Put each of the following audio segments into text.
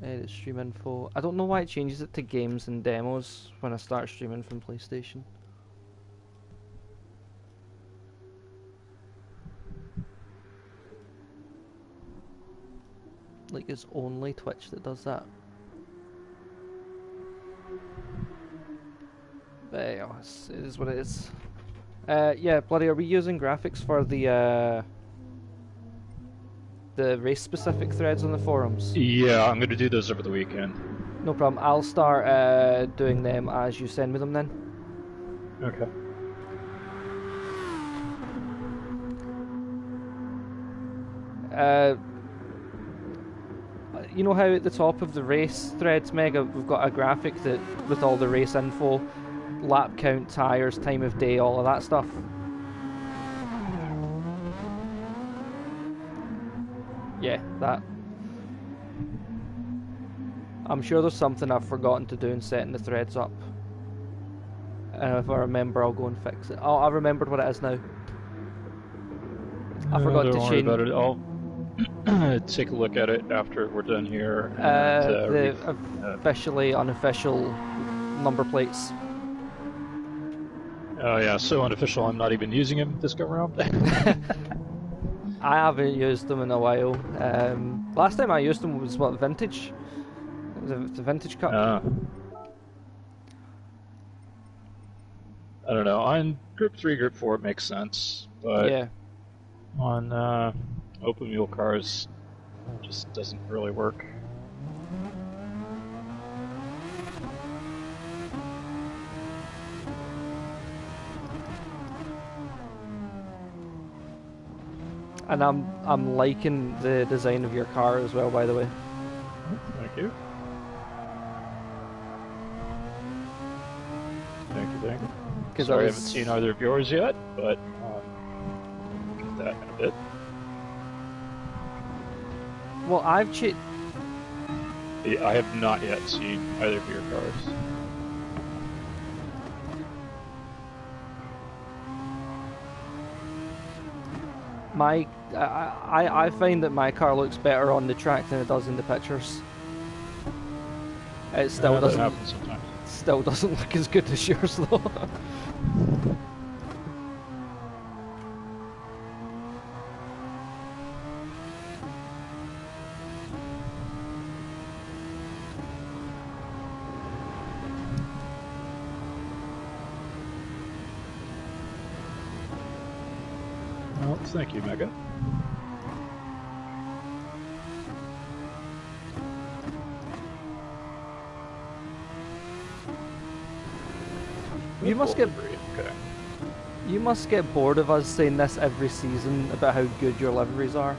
Edit stream info. I don't know why it changes it to games and demos when I start streaming from PlayStation. Like it's only Twitch that does that. But it is what it is. Yeah, bloody, are we using graphics for the race-specific threads on the forums? Yeah, I'm gonna do those over the weekend. No problem. I'll start doing them as you send me them then. Okay. You know how at the top of the race threads, Mega, we've got a graphic that with all the race info, lap count, tires, time of day, all of that stuff. Yeah, that. I'm sure there's something I've forgotten to do in setting the threads up. And if I remember, I'll go and fix it. Oh, I remembered what it is now. I forgot to Don't worry change. about it. I'll take a look at it after we're done here. And, the officially unofficial number plates. Oh yeah, so unofficial. I'm not even using him this go round. I haven't used them in a while. Last time I used them was what, vintage? It was the vintage cup. I don't know. On Group 3, Group 4 it makes sense, but yeah. On open wheel cars, it just doesn't really work. And I'm liking the design of your car as well, by the way. Thank you. Thank you, thank you. Sorry, I haven't seen either of yours yet, but we'll get that in a bit. Well, I have not yet seen either of your cars. I find that my car looks better on the track than it does in the pictures. It still doesn't. That happens sometimes. Still doesn't look as good as yours though. Well, thank you, Mega. You must get okay. You must get bored of us saying this every season about how good your liveries are.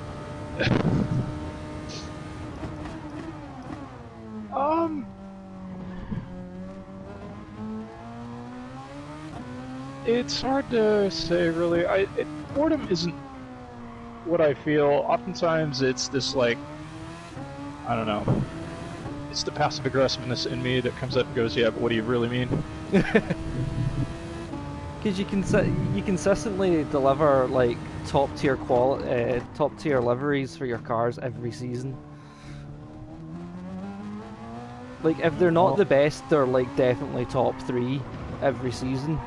It's hard to say, really. Boredom isn't what I feel. Oftentimes, it's this, like, I don't know. It's the passive aggressiveness in me that comes up and goes, yeah, but what do you really mean? Because you consistently deliver like top tier liveries for your cars every season. Like if they're not the best, they're like definitely top 3 every season.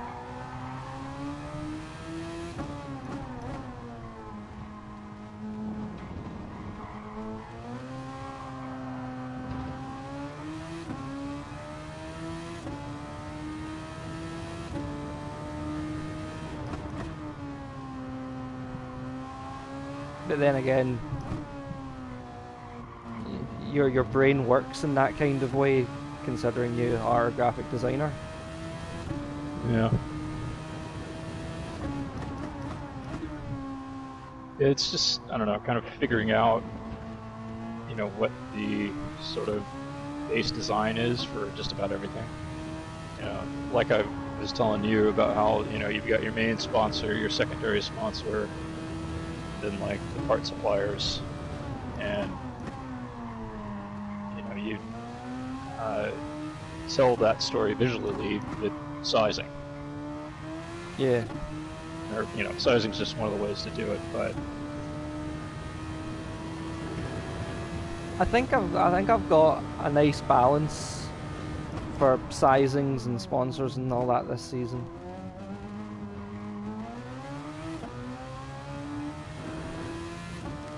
But then again, your brain works in that kind of way, considering you are a graphic designer. Yeah. It's just, I don't know, kind of figuring out, you know, what the sort of base design is for just about everything. You know, like I was telling you about how, you know, you've got your main sponsor, your secondary sponsor, then like the part suppliers, and you know, you sell that story visually with sizing. Yeah. Or, you know, sizing is just one of the ways to do it, but I think I've got a nice balance for sizings and sponsors and all that this season.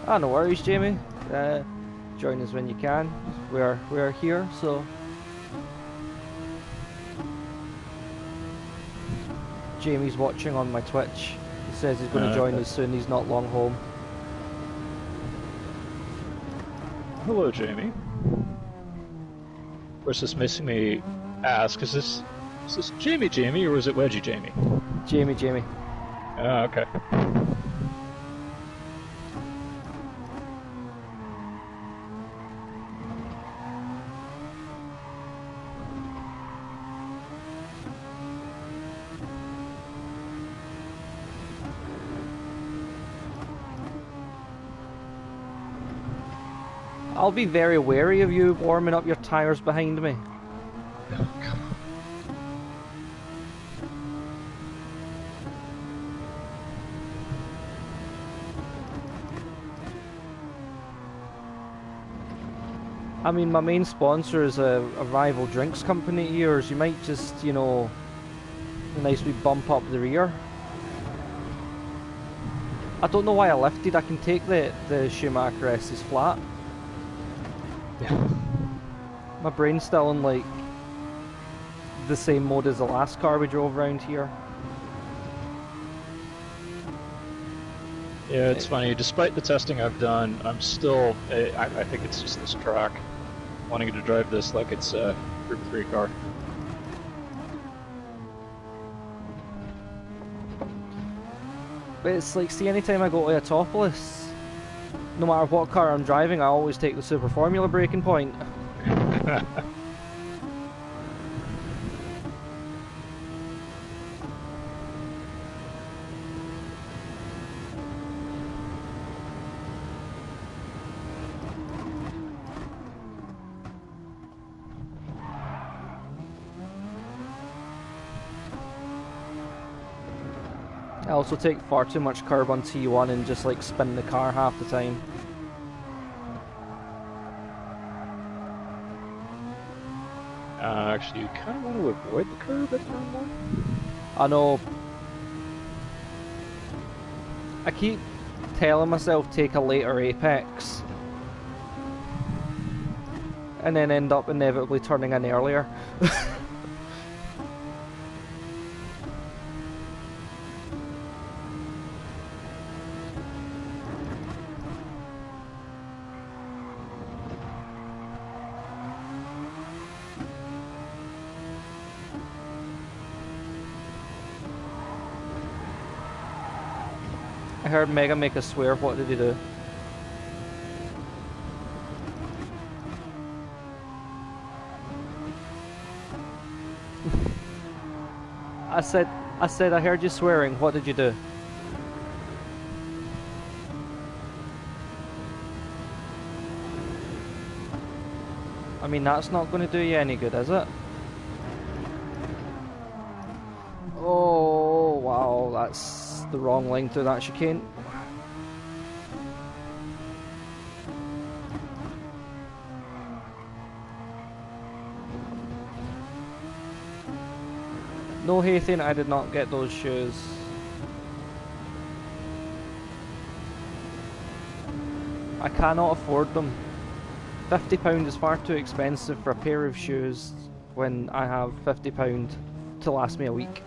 Ah, no worries, Jamie. Join us when you can. We're here, so. Jamie's watching on my Twitch. He says he's going to join us soon. He's not long home. Hello, Jamie. Of course, this makes me ask: is this Jamie, or was it Wedgie Jamie? Jamie. Oh, okay. I'll be very wary of you warming up your tyres behind me. Oh, come on. I mean, my main sponsor is a rival drinks company of yours. You might just, you know, a nice wee bump up the rear. I don't know why I lifted. I can take the Schumacher S's flat. Yeah. My brain's still in like the same mode as the last car we drove around here. Yeah, it's funny. Despite the testing I've done, I'm still. I think it's just this track wanting to drive this like it's a Group 3 car. But it's like, see, anytime I go to Autopolis, no matter what car I'm driving, I always take the Super Formula braking point. I also take far too much curb on T1 and just like spin the car half the time. Actually, you kind of want to avoid the curb at turn 1. I know. I keep telling myself take a later apex and then end up inevitably turning in earlier. I heard Mega make a swear. What did he do? I said I heard you swearing. What did you do? I mean, that's not going to do you any good, is it? Oh, wow, that's the wrong line through that chicane. No, Hathan, I did not get those shoes. I cannot afford them. £50 is far too expensive for a pair of shoes when I have £50 to last me a week.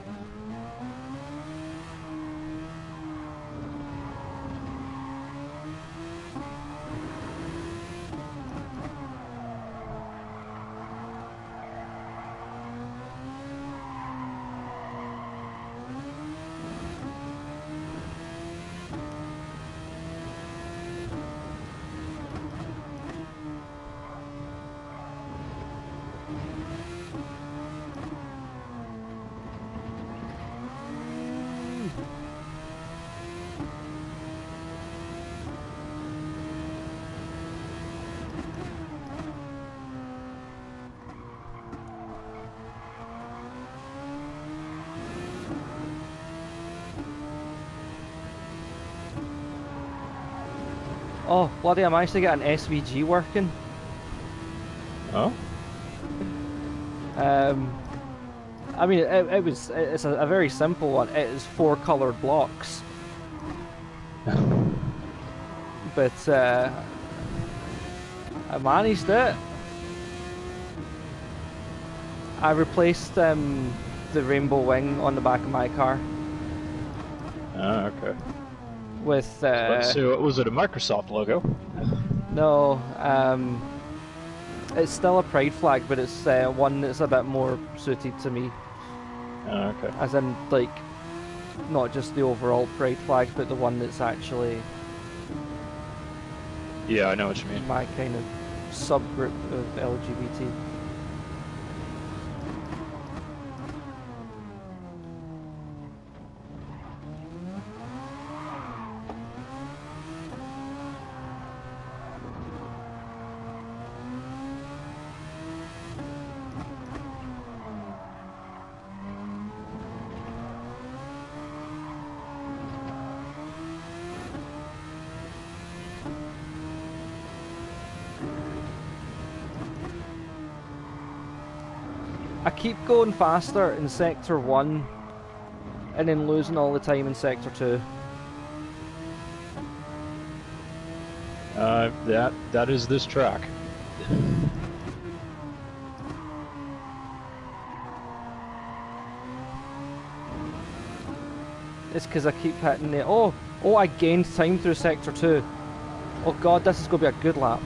Oh, bloody, I managed to get an SVG working. Oh. I mean, it's a very simple one. It is 4 coloured blocks, but I managed it. I replaced the rainbow wing on the back of my car Oh, okay. with So was it a Microsoft logo? no, it's still a pride flag, but it's one that's a bit more suited to me. Oh, okay. As in, like, not just the overall pride flag, but the one that's actually Yeah, I know what you mean. my kind of subgroup of LGBT. I keep going faster in Sector 1 and then losing all the time in Sector 2. That is this track. It's because I keep hitting it. Oh, I gained time through Sector 2. Oh god, this is going to be a good lap.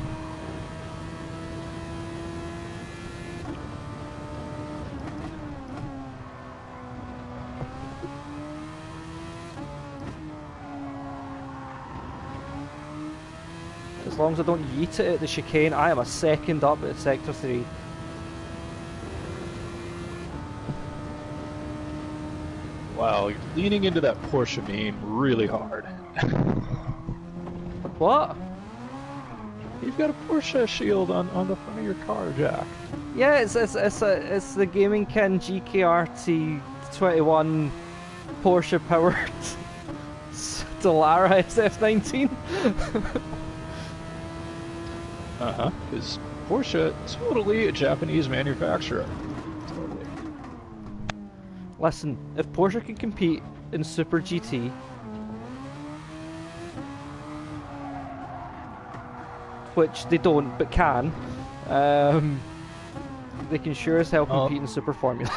As long as I don't yeet it at the chicane, I am a second up at Sector 3. Wow, you're leaning into that Porsche beam really hard. What? You've got a Porsche shield on the front of your car, Jack. Yeah, it's the Gaming Kin GKRT 21 Porsche powered Delara SF19. Because Porsche, totally a Japanese manufacturer. Totally. Listen, if Porsche can compete in Super GT, which they don't but can, they can sure as hell compete in Super Formula.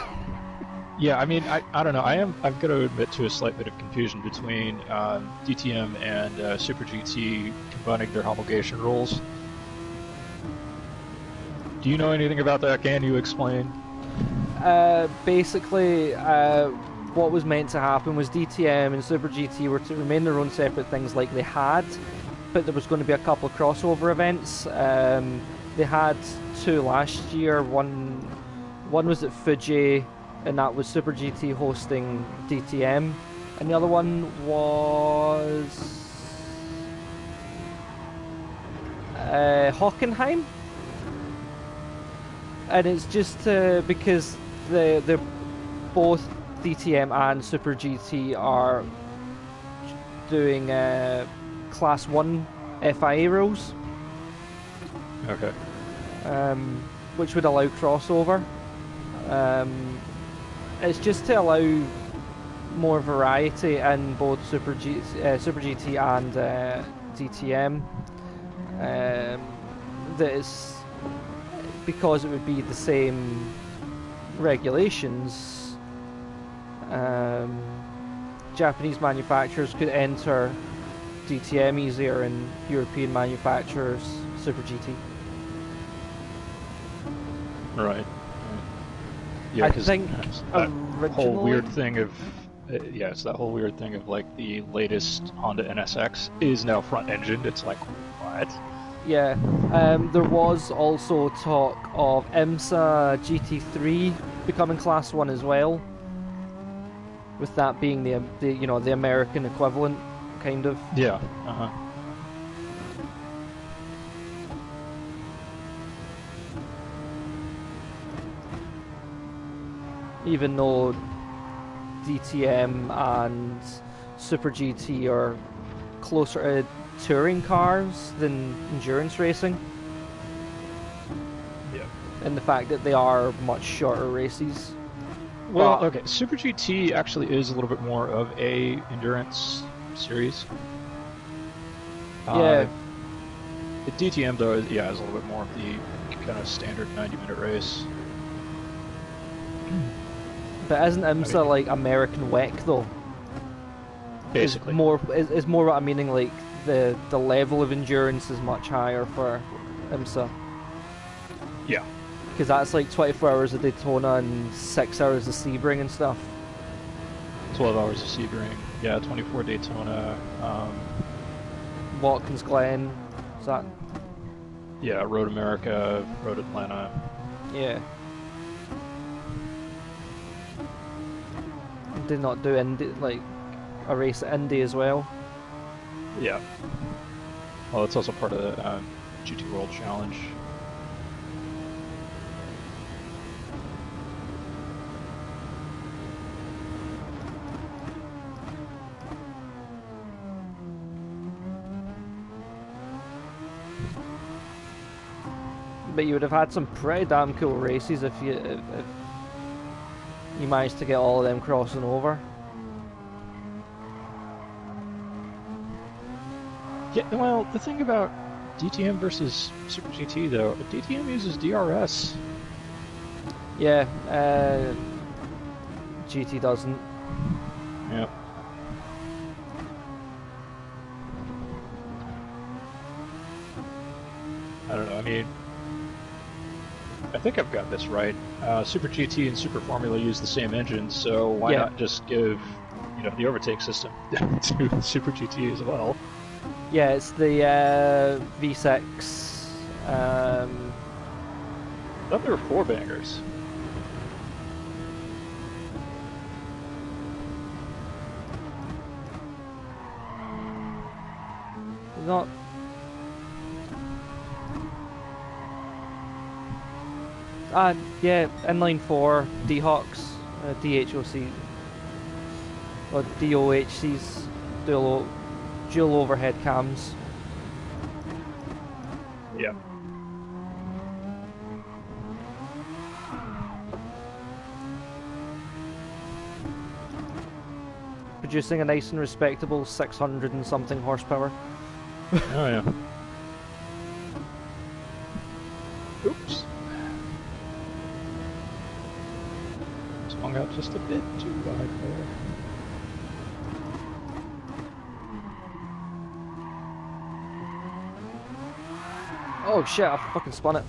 Yeah, I mean, I don't know. I've got to admit to a slight bit of confusion between DTM and Super GT combining their homologation rules. Do you know anything about that? Can you explain? Basically, what was meant to happen was DTM and Super GT were to remain their own separate things like they had, but there was going to be a couple of crossover events. They had 2 last year. One was at Fuji, and that was Super GT hosting DTM, and the other one was Hockenheim. And it's just because they're both DTM and Super GT are doing Class 1 FIA rules. Okay. Which would allow crossover. It's just to allow more variety in both Super GT and DTM. That is because it would be the same regulations. Japanese manufacturers could enter DTM easier and European manufacturers Super GT. Right. Yeah, I think that originally whole weird thing of it's that whole weird thing of like the latest Honda NSX is now front engined. It's like, what? Yeah, there was also talk of IMSA GT3 becoming Class 1 as well, with that being the the American equivalent, kind of. Yeah. Even though DTM and Super GT are closer to touring cars than endurance racing. Yeah. in the fact that they are much shorter races. Well, But- okay, Super GT actually is a little bit more of a endurance series. Yeah. The DTM though, is a little bit more of the kind of standard 90-minute race. But isn't IMSA like American WEC though? Basically. Is more what I'm meaning. Like the level of endurance is much higher for IMSA. Yeah. Because that's like 24 hours of Daytona and 6 hours of Sebring and stuff. 12 hours of Sebring. Yeah, 24 Daytona. Watkins Glen. Is that? Yeah, Road America, Road Atlanta. Yeah. Did not do Indy, like a race at Indy as well. Yeah. Well, it's also part of the GT World Challenge. But you would have had some pretty damn cool races if you managed to get all of them crossing over. Yeah, well, the thing about DTM versus Super GT though, DTM uses DRS. Yeah, GT doesn't. Yep. I don't know, I mean, I think I've got this right. Super GT and Super Formula use the same engine, so why not just give, the overtake system to Super GT as well? Yeah, it's the V6. I thought there were 4 bangers. Not. Yeah, inline 4, D-Hawks, DHOC, or DOHCs, dual overhead cams. Yeah. Producing a nice and respectable 600 and something horsepower. Oh yeah. Oops. Swung out just a bit too wide there. Oh shit, I fucking spun it.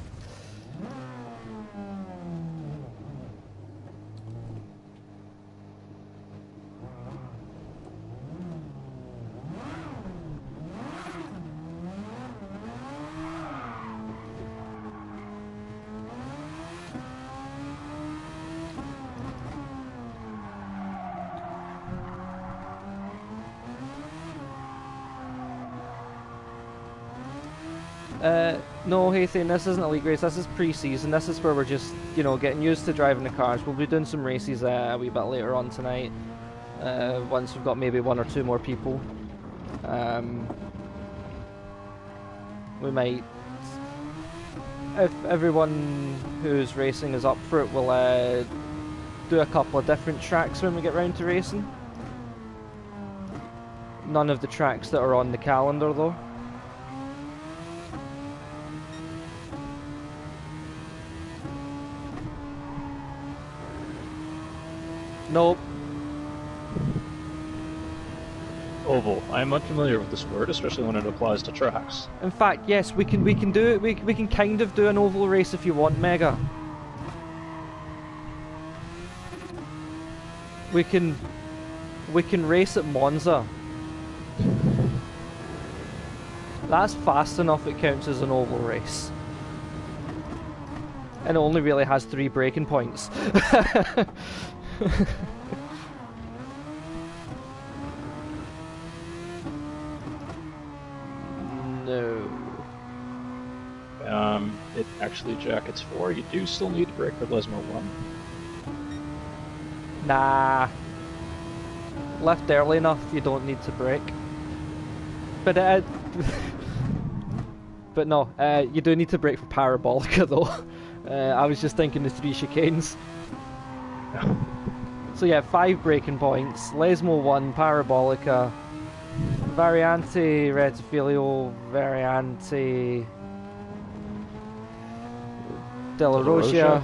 No, Haythane, this isn't a league race, this is pre-season, this is where we're just, getting used to driving the cars. We'll be doing some races a wee bit later on tonight, once we've got maybe 1 or 2 more people. We might, if everyone who's racing is up for it, we'll do a couple of different tracks when we get round to racing. None of the tracks that are on the calendar though. Nope. Oval. I am unfamiliar with this word, especially when it applies to tracks. In fact, yes, we can do it. We can kind of do an oval race if you want, Mega. We can race at Monza. That's fast enough. It counts as an oval race, and it only really has 3 braking points. No. It actually jackets 4. You do still need to brake for Lesmo 1. Nah. Left early enough, you don't need to brake. But but no, you do need to brake for Parabolica though. I was just thinking the 3 chicanes. So yeah, 5 braking points. Lesmo 1, Parabolica, Variante, Retifilio, Variante, Della Rosia,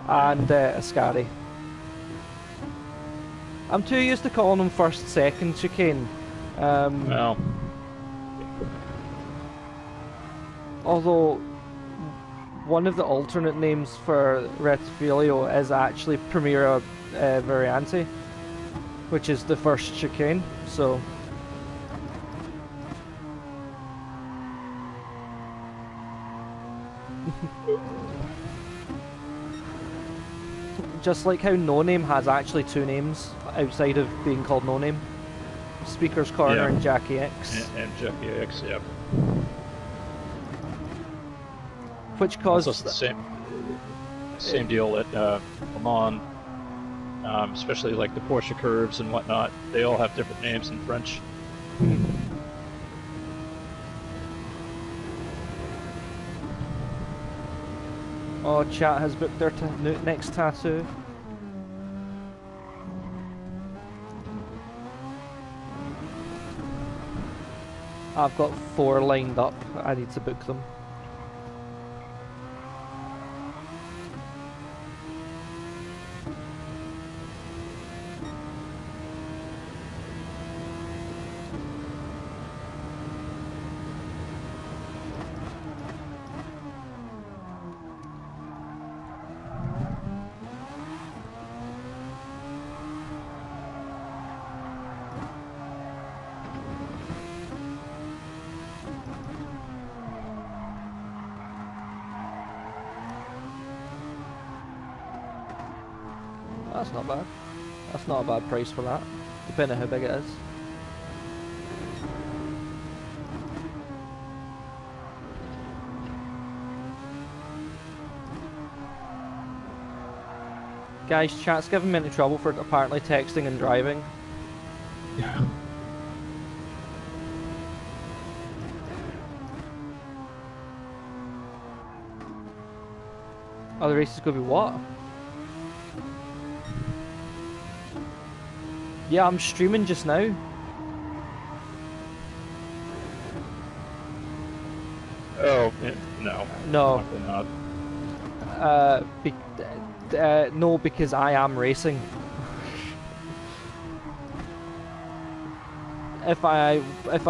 and Ascari. I'm too used to calling them first, second chicane. Well, although one of the alternate names for Retifilio is actually Primera Variante, which is the first chicane, so... Just like how No Name has actually 2 names outside of being called No Name. Speaker's Corner and Jackie X. And Jackie X, yeah. Which caused... Also the same deal at Le Mans, especially like the Porsche curves and whatnot. They all have different names in French. Oh, chat has booked their next tattoo. I've got 4 lined up. I need to book them. That's not bad. That's not a bad price for that, depending on how big it is. Guys, chat's giving me into trouble for apparently texting and driving. Yeah. Oh, the race is going to be what? Yeah, I'm streaming just now. Oh, no. No. Not. No, because I am racing. If I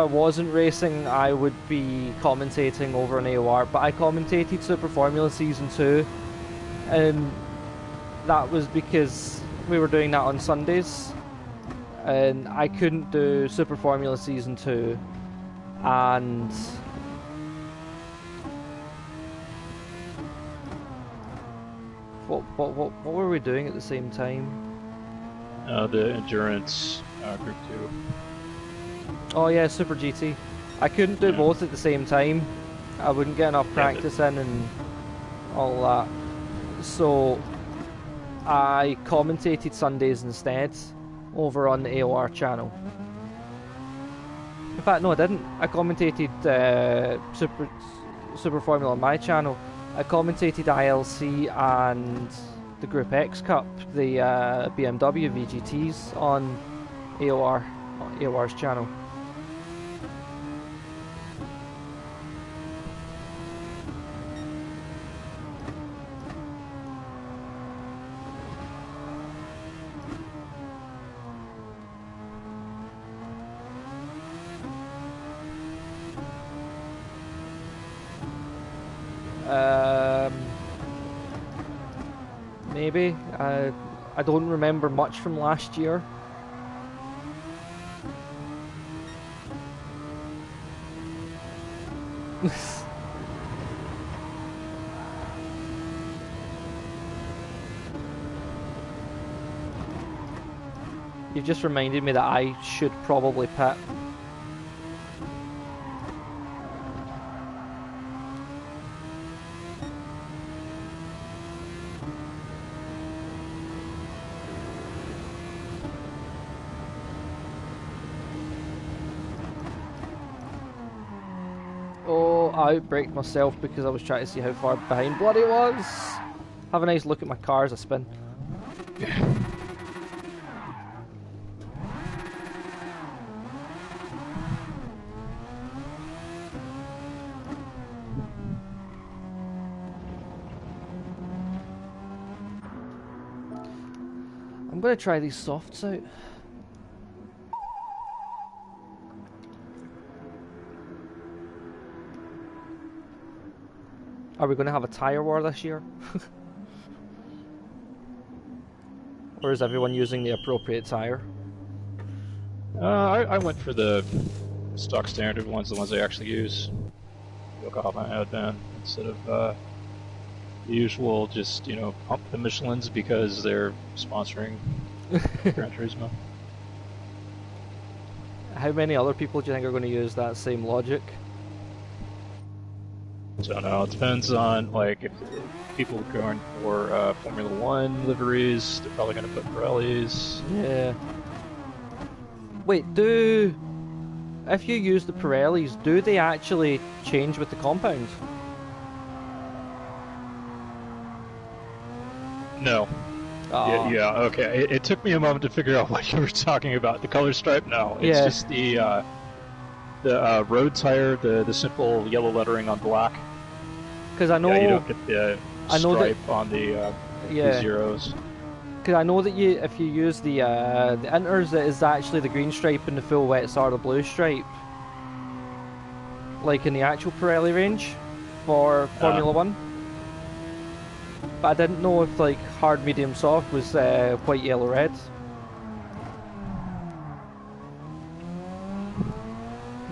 wasn't racing, I would be commentating over an AOR. But I commentated Super Formula Season 2, and that was because we were doing that on Sundays. And I couldn't do Super Formula Season 2 and what were we doing at the same time? The Endurance Group 2. Oh yeah, Super GT. I couldn't do both at the same time. I wouldn't get enough practice in and all that. So I commentated Sundays instead, over on the AOR channel. In fact, no, I didn't. I commentated Super Formula on my channel. I commentated ILC and the Group X Cup, the BMW VGTs on AOR's channel. Maybe. I don't remember much from last year. You've just reminded me that I should probably pit. I outbraked myself because I was trying to see how far behind Bloody was. Have a nice look at my car as I spin. I'm going to try these softs out. Are we going to have a tyre war this year? Or is everyone using the appropriate tyre? I went for the stock standard ones, the ones I actually use. Yokohama had been, instead of the usual just, pump the Michelins because they're sponsoring Gran Turismo. How many other people do you think are going to use that same logic? So no, it depends on, like, if people are going for Formula 1 liveries, they're probably going to put Pirellis. Yeah. Wait, if you use the Pirellis, do they actually change with the compound? No. Oh. Yeah, okay. It took me a moment to figure out what you were talking about. The color stripe? No. It's just the road tire, the simple yellow lettering on black. Because I know... Yeah, you don't get the stripe on the zeros. Because I know that if you use the inters, it is actually the green stripe and the full wets are the blue stripe. Like in the actual Pirelli range for Formula 1. But I didn't know if like hard, medium, soft was white, yellow, red.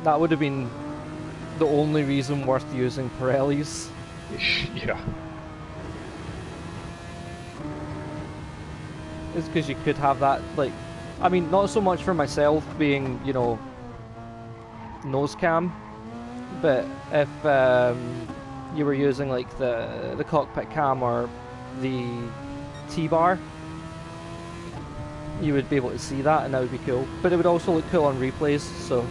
That would have been the only reason worth using Pirellis. Yeah. Is because you could have that, like, I mean, not so much for myself being, nose cam, but if you were using like the cockpit cam or the T-bar, you would be able to see that, and that would be cool. But it would also look cool on replays, so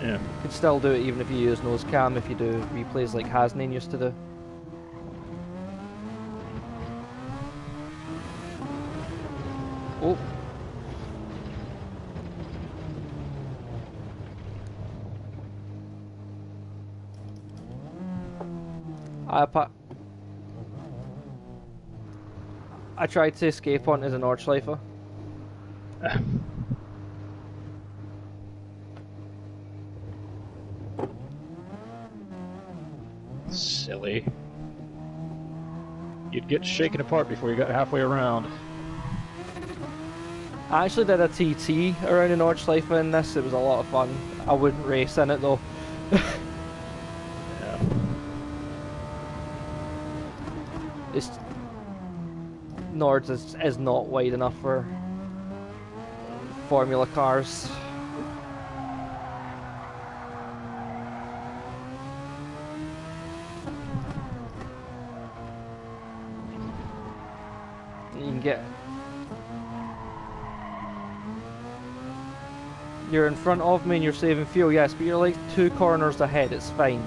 yeah, you could still do it even if you use nose cam if you do replays like Hasnain used to do. Oh. I tried to escape onto the Nordschleife. Silly. You'd get shaken apart before you got halfway around. I actually did a TT around the Nordschleife in this. It was a lot of fun. I wouldn't race in it though. Yeah. Nords is not wide enough for Formula cars. You can get... You're in front of me and you're saving fuel, yes, but you're like 2 corners ahead, it's fine.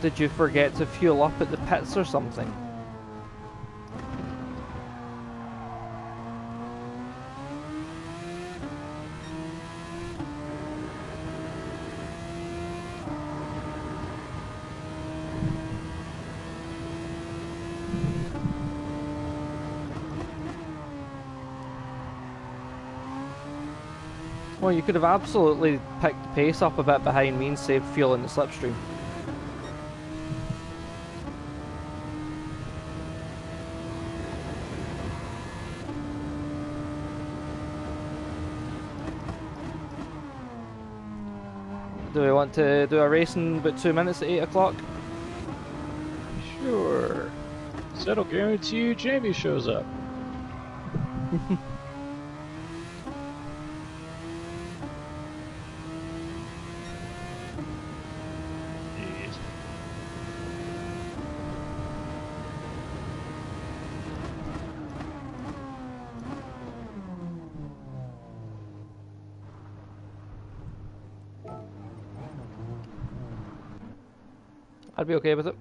Did you forget to fuel up at the pits or something? Well, you could have absolutely picked the pace up a bit behind me and saved fuel in the slipstream. Do we want to do a race in about 2 minutes at 8 o'clock? Sure. So that'll guarantee you Jamie shows up. Jeez. I'd be okay with it.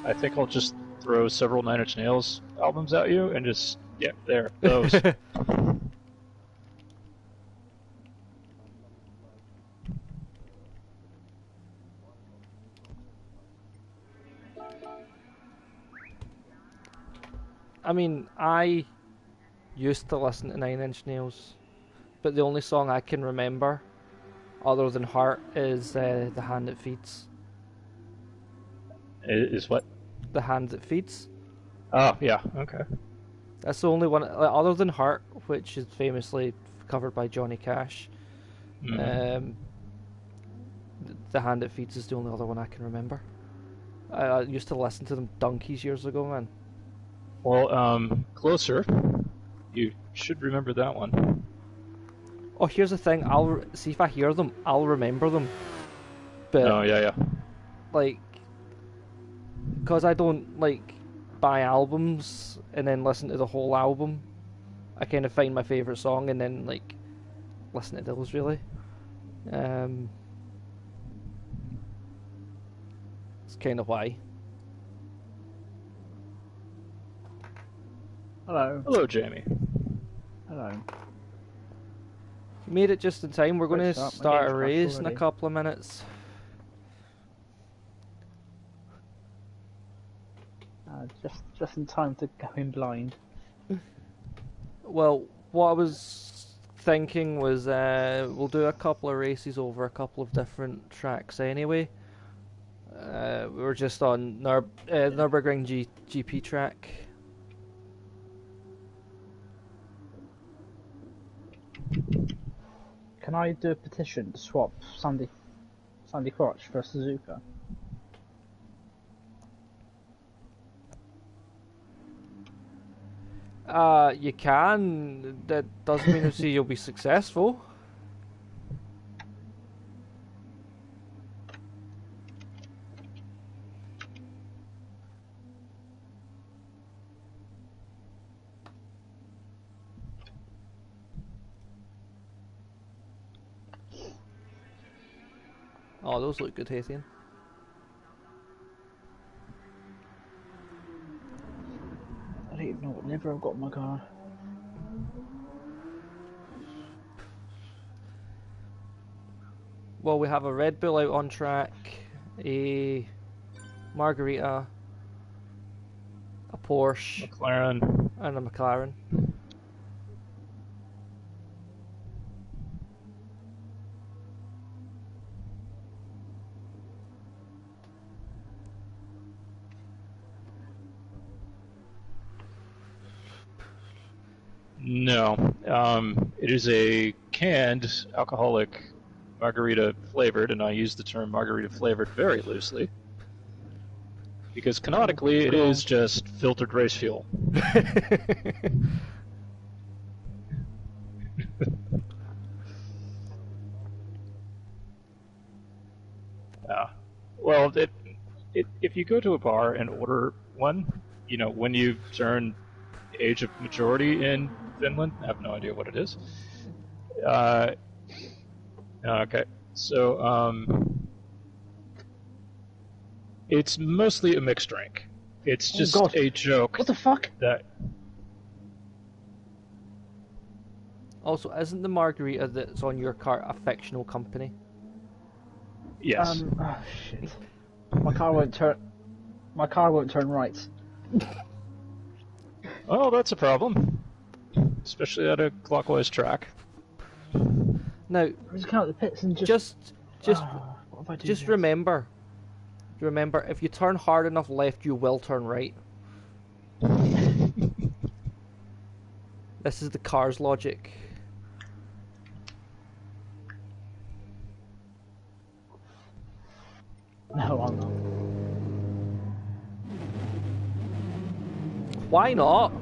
I think I'll just throw several Nine Inch Nails albums at you and just, yeah, there, those. I mean, I used to listen to Nine Inch Nails, but the only song I can remember, other than Heart, is The Hand That Feeds. Is what? The Hand That Feeds. Oh, yeah, okay. That's the only one, other than Heart, which is famously covered by Johnny Cash. The Hand That Feeds is the only other one I can remember. I used to listen to them donkeys years ago, man. Well, Closer. You should remember that one. Oh, here's the thing. I'll see if I hear them. I'll remember them. But Oh, yeah. like, because I don't like buy albums and then listen to the whole album. I kind of find my favorite song and then like listen to those really. It's kind of why. Hello. Hello, Jamie. Hello. You made it just in time. We're going to Start. My start game's a crashed race in a already. couple of minutes. Just in time to go in blind. Well, what I was thinking was we'll do a couple of races over a couple of different tracks anyway. We were just on Nürburgring GP track. Can I do a petition to swap Sandy Crotch for a Suzuka? You can. That doesn't mean to say you'll be successful. Oh, those look good, Haitian. I don't even know what liver I've got in my car. Well, we have a Red Bull out on track, a Margarita, a Porsche, McLaren. and a McLaren. No. It is a canned alcoholic margarita flavored, and I use the term margarita flavored very loosely. Because canonically, it is just filtered race fuel. Well, if you go to a bar and order one, you know, when you turn age of majority in Finland, I have no idea what it is. Okay, so it's mostly a mixed drink. It's just a joke. What the fuck? That Also, isn't the Margarita that's on your cart a fictional company? yes. Oh shit. My car won't turn. My car won't turn right. Oh, that's a problem, especially at a clockwise track. Now, Just come out the pits and just. just What if I do just this? remember, if you turn hard enough left, you will turn right. This is the car's logic. No, I'm not. Why not?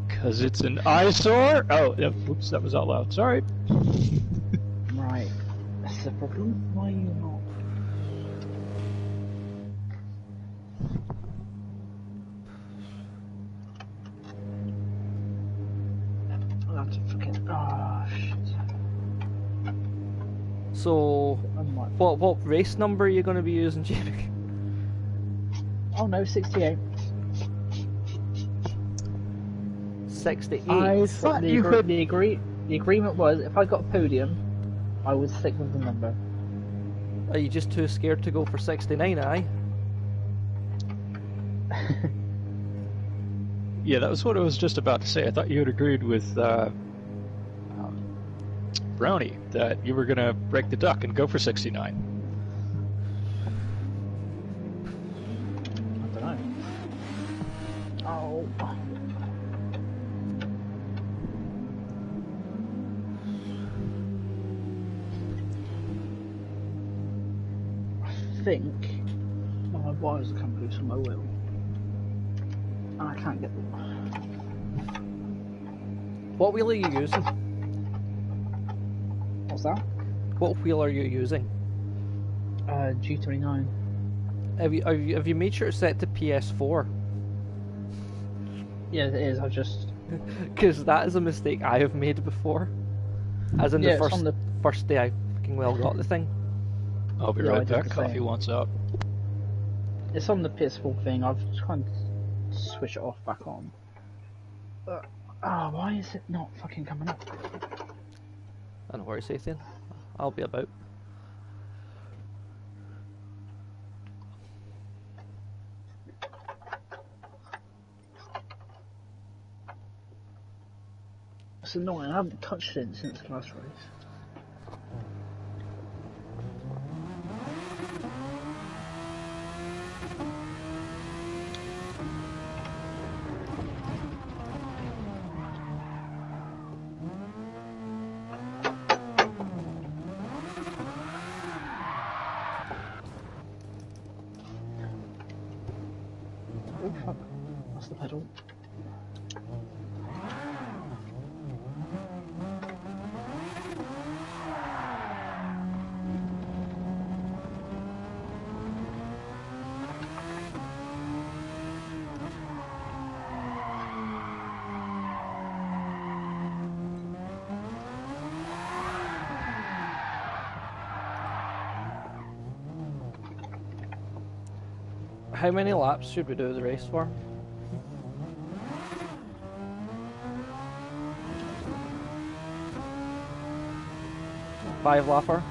Because it's an eyesore? Oh, yeah, oops, that was out loud. Sorry. Right. That's the problem. Why are you not? So, Unlike. what race number are you going to be using, Jamie? Oh no, 68. 68. I thought the agreement was if I got a podium, I would stick with the number. Are you just too scared to go for 69, aye? Yeah, that was what I was just about to say. I thought you had agreed with Brownie that you were going to break the duck and go for 69. I don't know. Oh. I think my wires are coming loose on my wheel. And I can't get them. What wheel are you using? What's that? What wheel are you using? G29. Have you made sure it's set to PS4? Yeah, it is. I've just. Because that is a mistake I have made before. As in Yeah, the it's on the- first day I fucking well got the thing. I'll be Yeah, I right did back. the Coffee same. wants up. It's on the PS4 thing. I've just kind of switch it off back on. Why is it not fucking coming up? I don't worry, Sathan. I'll be about. It's annoying. I haven't touched it since the last race. Oh fuck. That's the pedal. How many laps should we do the race for? Five lapper?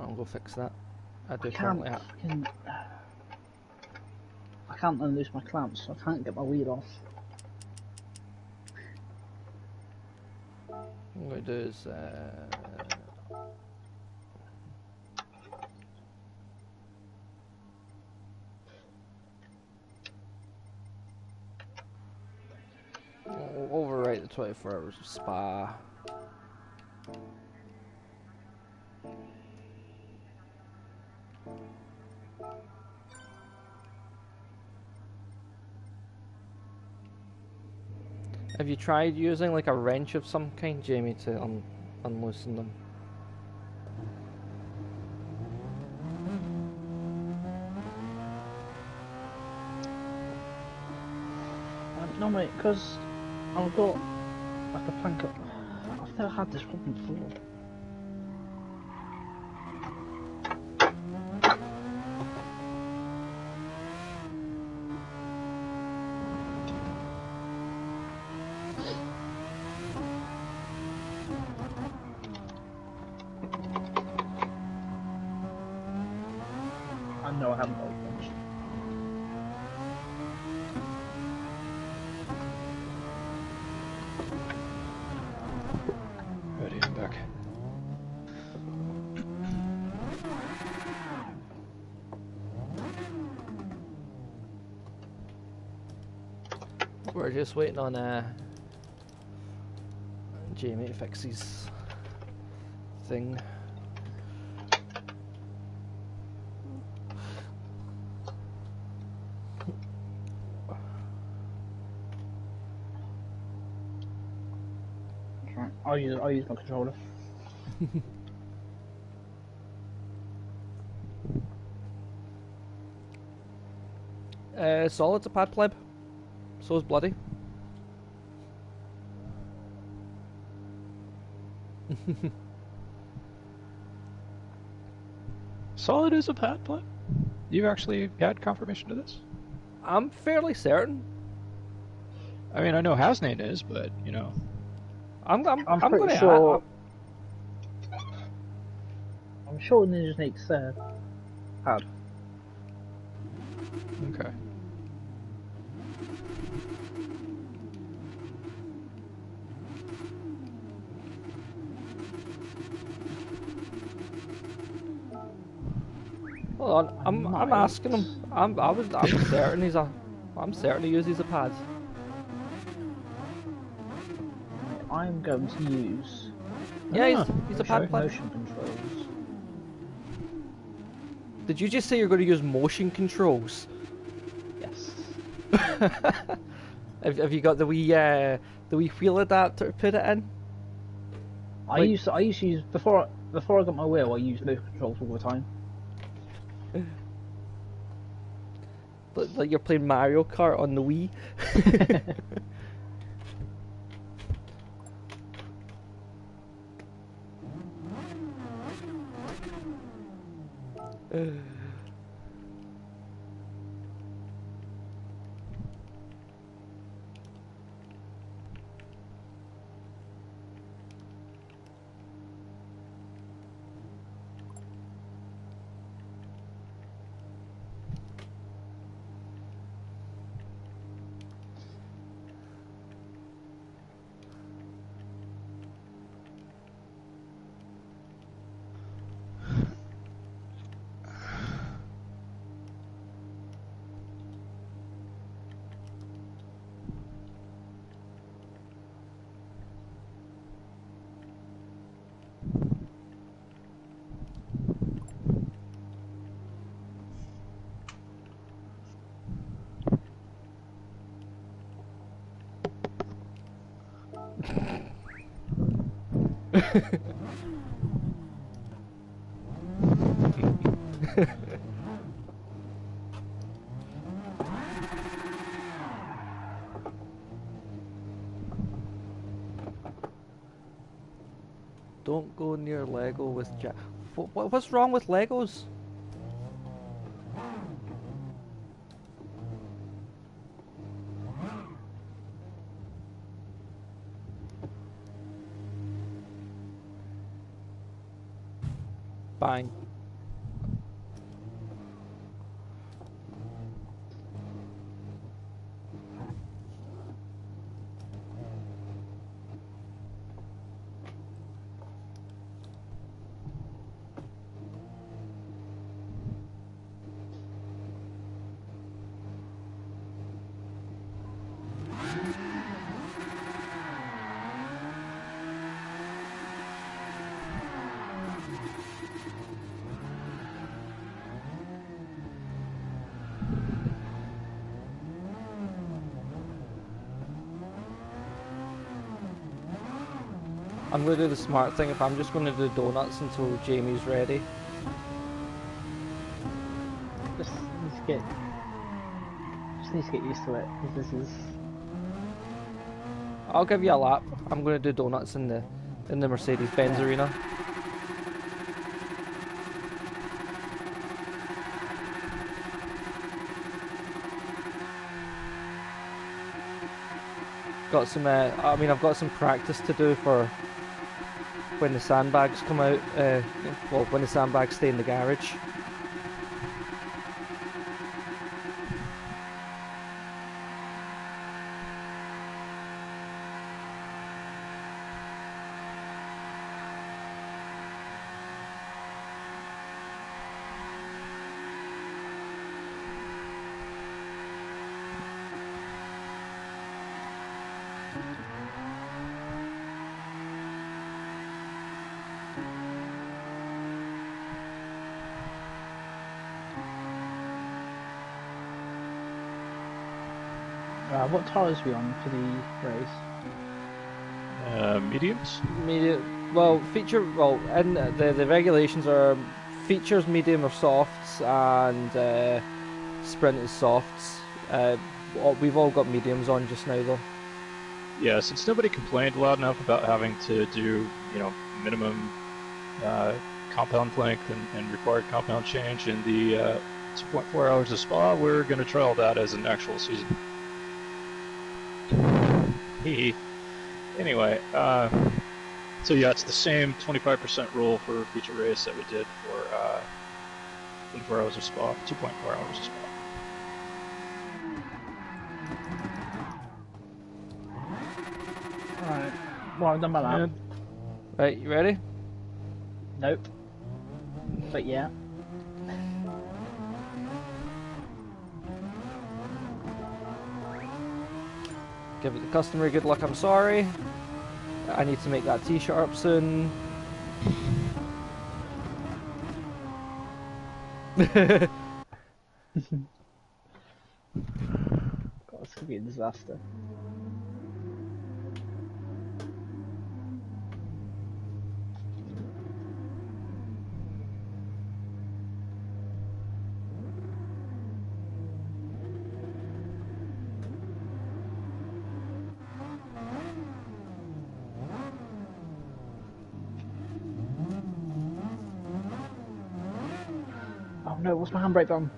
I'll go fix that. I do currently have. I can't unloose my clamps, so I can't get my wheel off. What I'm going to do is I'll overwrite the 24 hours of spa. Have you tried using like a wrench of some kind, Jamie, to unloosen them? Normally, because I've got like a plank up. I've never had this problem before. I know I haven't got a wrench. Ready, I'm back. We're just waiting on Jamie to fix his thing. Right, I'll use my controller. Solid's a pad pleb. So is Bloody. Solid is a pad plan? You've actually had confirmation to this? I'm fairly certain. I mean, I know Hasnane is, but, you know... I'm pretty gonna sure. I'm sure Ninja Snake's pad. Okay. Hold on, I'm asking him. I'm certain I'm certain he uses a pad. I'm going to use. Yeah, he's a pad player. Motion controls. Did you just say you're going to use motion controls? Yes. Have you got the wee wheel adapter to put it in? I used to use before I got my wheel. I used motion controls all the time. Like you're playing Mario Kart on the Wii. Don't go near Lego with Jack. What's wrong with Legos? Bang. I'm going to do the smart thing if I'm just going to do donuts until Jamie's ready. Just need to get used to it, because this is... I'll give you a lap. I'm going to do donuts in the Mercedes-Benz arena. Got some. I mean, I've got some practice to do for when the sandbags come out. Well, when the sandbags stay in the garage. What tyres are we on for the race? Mediums? Medium. Well, and the regulations are features, medium or softs, and sprint is softs. We've all got mediums on just now, though. Yeah, since nobody complained loud enough about having to do, minimum compound length and required compound change in the 2.4 hours of spa, we're going to trial that as an actual season. Anyway, so yeah, it's the same 25% rule for feature race that we did for 24 hours of spa, 2.4 hours of spa. Alright. Well, I've done my lap. Right, you ready? Nope. But yeah. Give the customer good luck, I'm sorry. I need to make that T-sharp soon. God, this could be a disaster. Oh no, what's my handbrake on?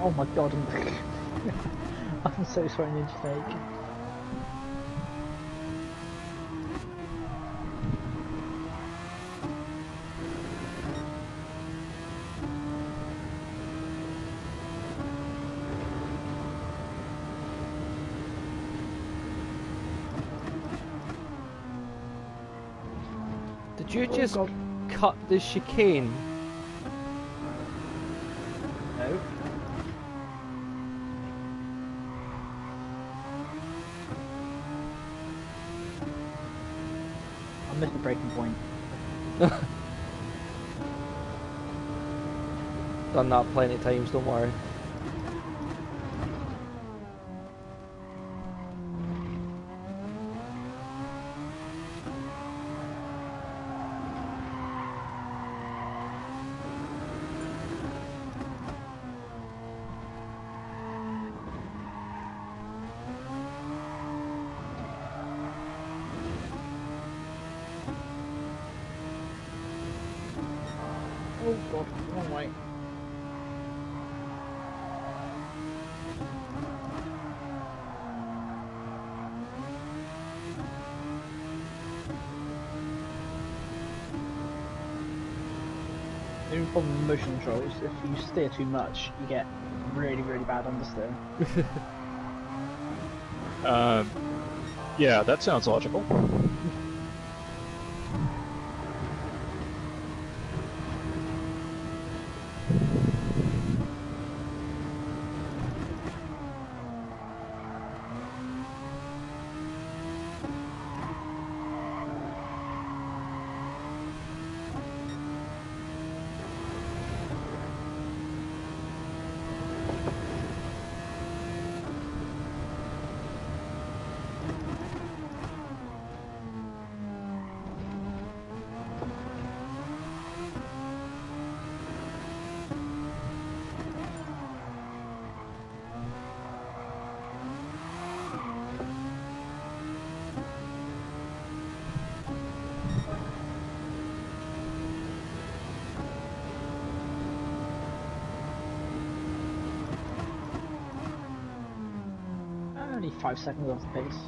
Oh my god, I'm so sorry, Ninja Snake. Did you just God. cut the chicane? No. I missed the breaking point. Done that plenty of times, don't worry. Oh god, wrong way. The only problem with motion controls, if you steer too much, you get really, really bad understeer. Yeah, that sounds logical. only 5 seconds off the pace.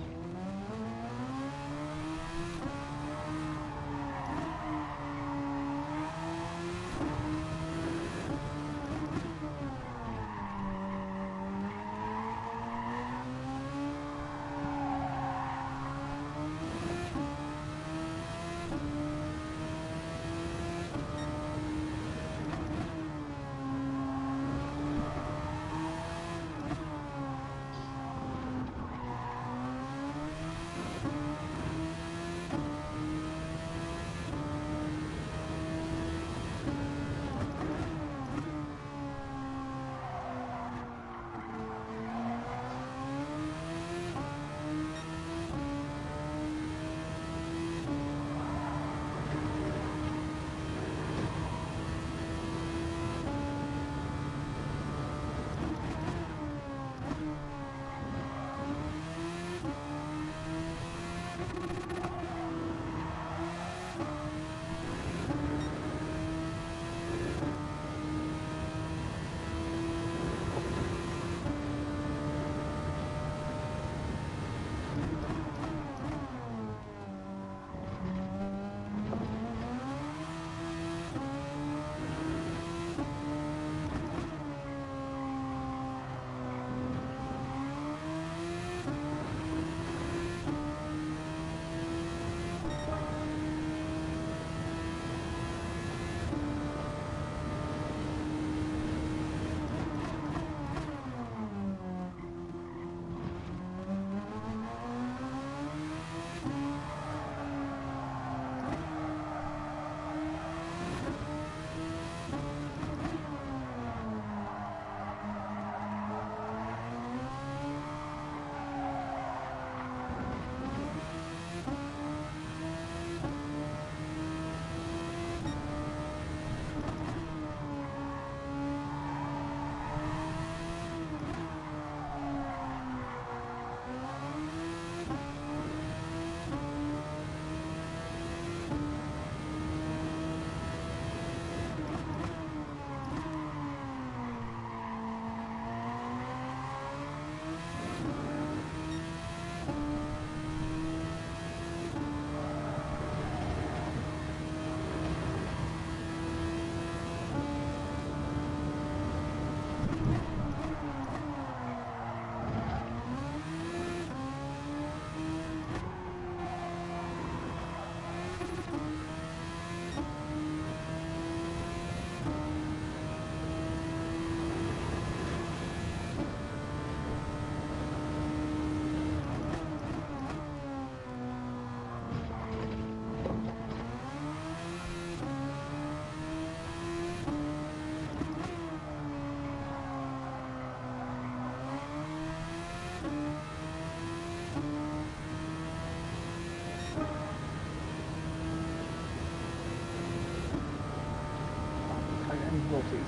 Multis.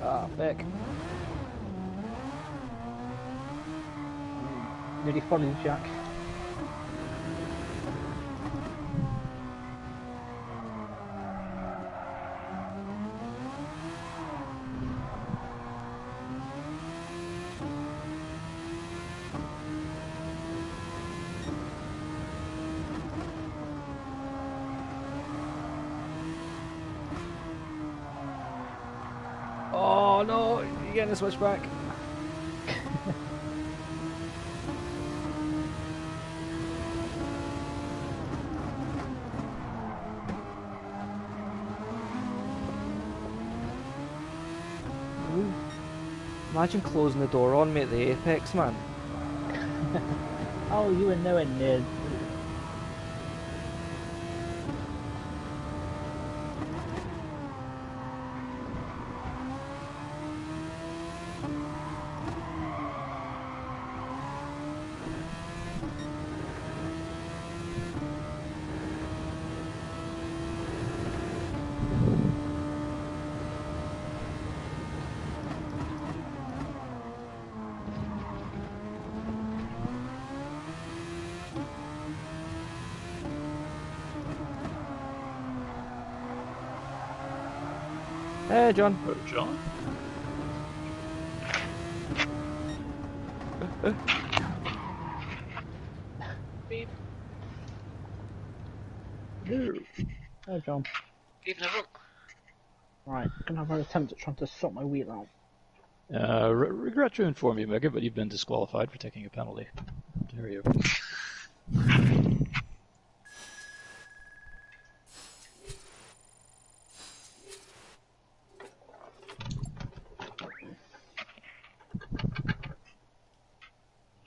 Ah, feck. Nearly followed Jack. Oh no, you're getting the switchback. Imagine closing the door on me at the apex, man. Oh, you were nowhere near. Hey, John. Oh, John? Beep. Hey, John. Evening, everyone. Right, gonna have an attempt at trying to sort my wheel out. Regret to inform you, Mega, but you've been disqualified for taking a penalty. How dare you?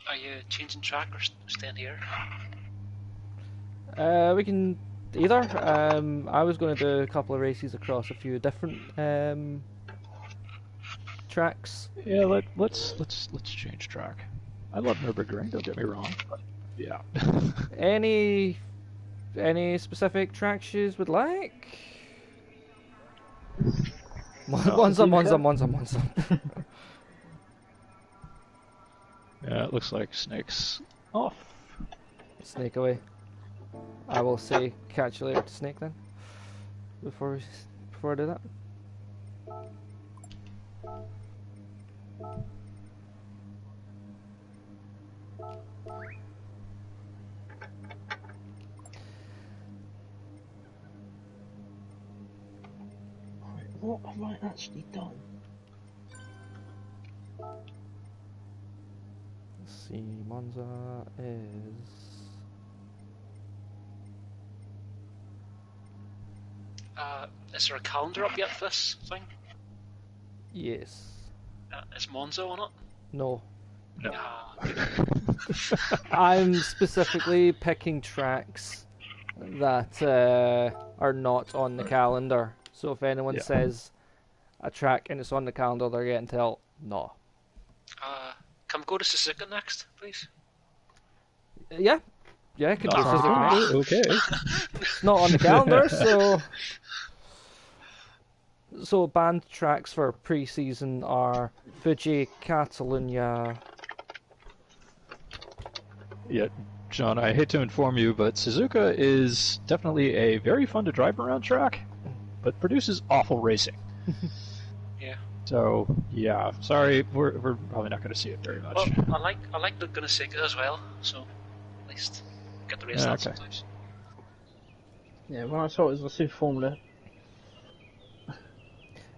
Are you changing track or staying here? We can either. I was going to do a couple of races across a few different tracks. Yeah, let's change track. I love Nürburgring, don't get me wrong, but yeah. Any specific tracks you would like? Monza. Yeah, it looks like Snake's off. Snake away. I will say catch you later to Snake then. Before I do that. What have I actually done? Let's see, Monza is... Is there a calendar up yet for this thing? Yes. Is Monzo on it? No. No. I'm specifically picking tracks that are not on the calendar. So if anyone says a track and it's on the calendar, they're getting told no. Can we go to Suzuka next, please? Yeah, could do Suzuka next. Okay. It's not on the calendar, so banned tracks for pre-season are Fuji, Catalunya. Yeah, John, I hate to inform you, but Suzuka is definitely a very fun to drive around track, but produces awful racing. Yeah. So, yeah, sorry, we're probably not going to see it very much. Well, I like the Gunasika as well, so at least get the race out sometimes. Yeah, when I saw it was a Super Formula.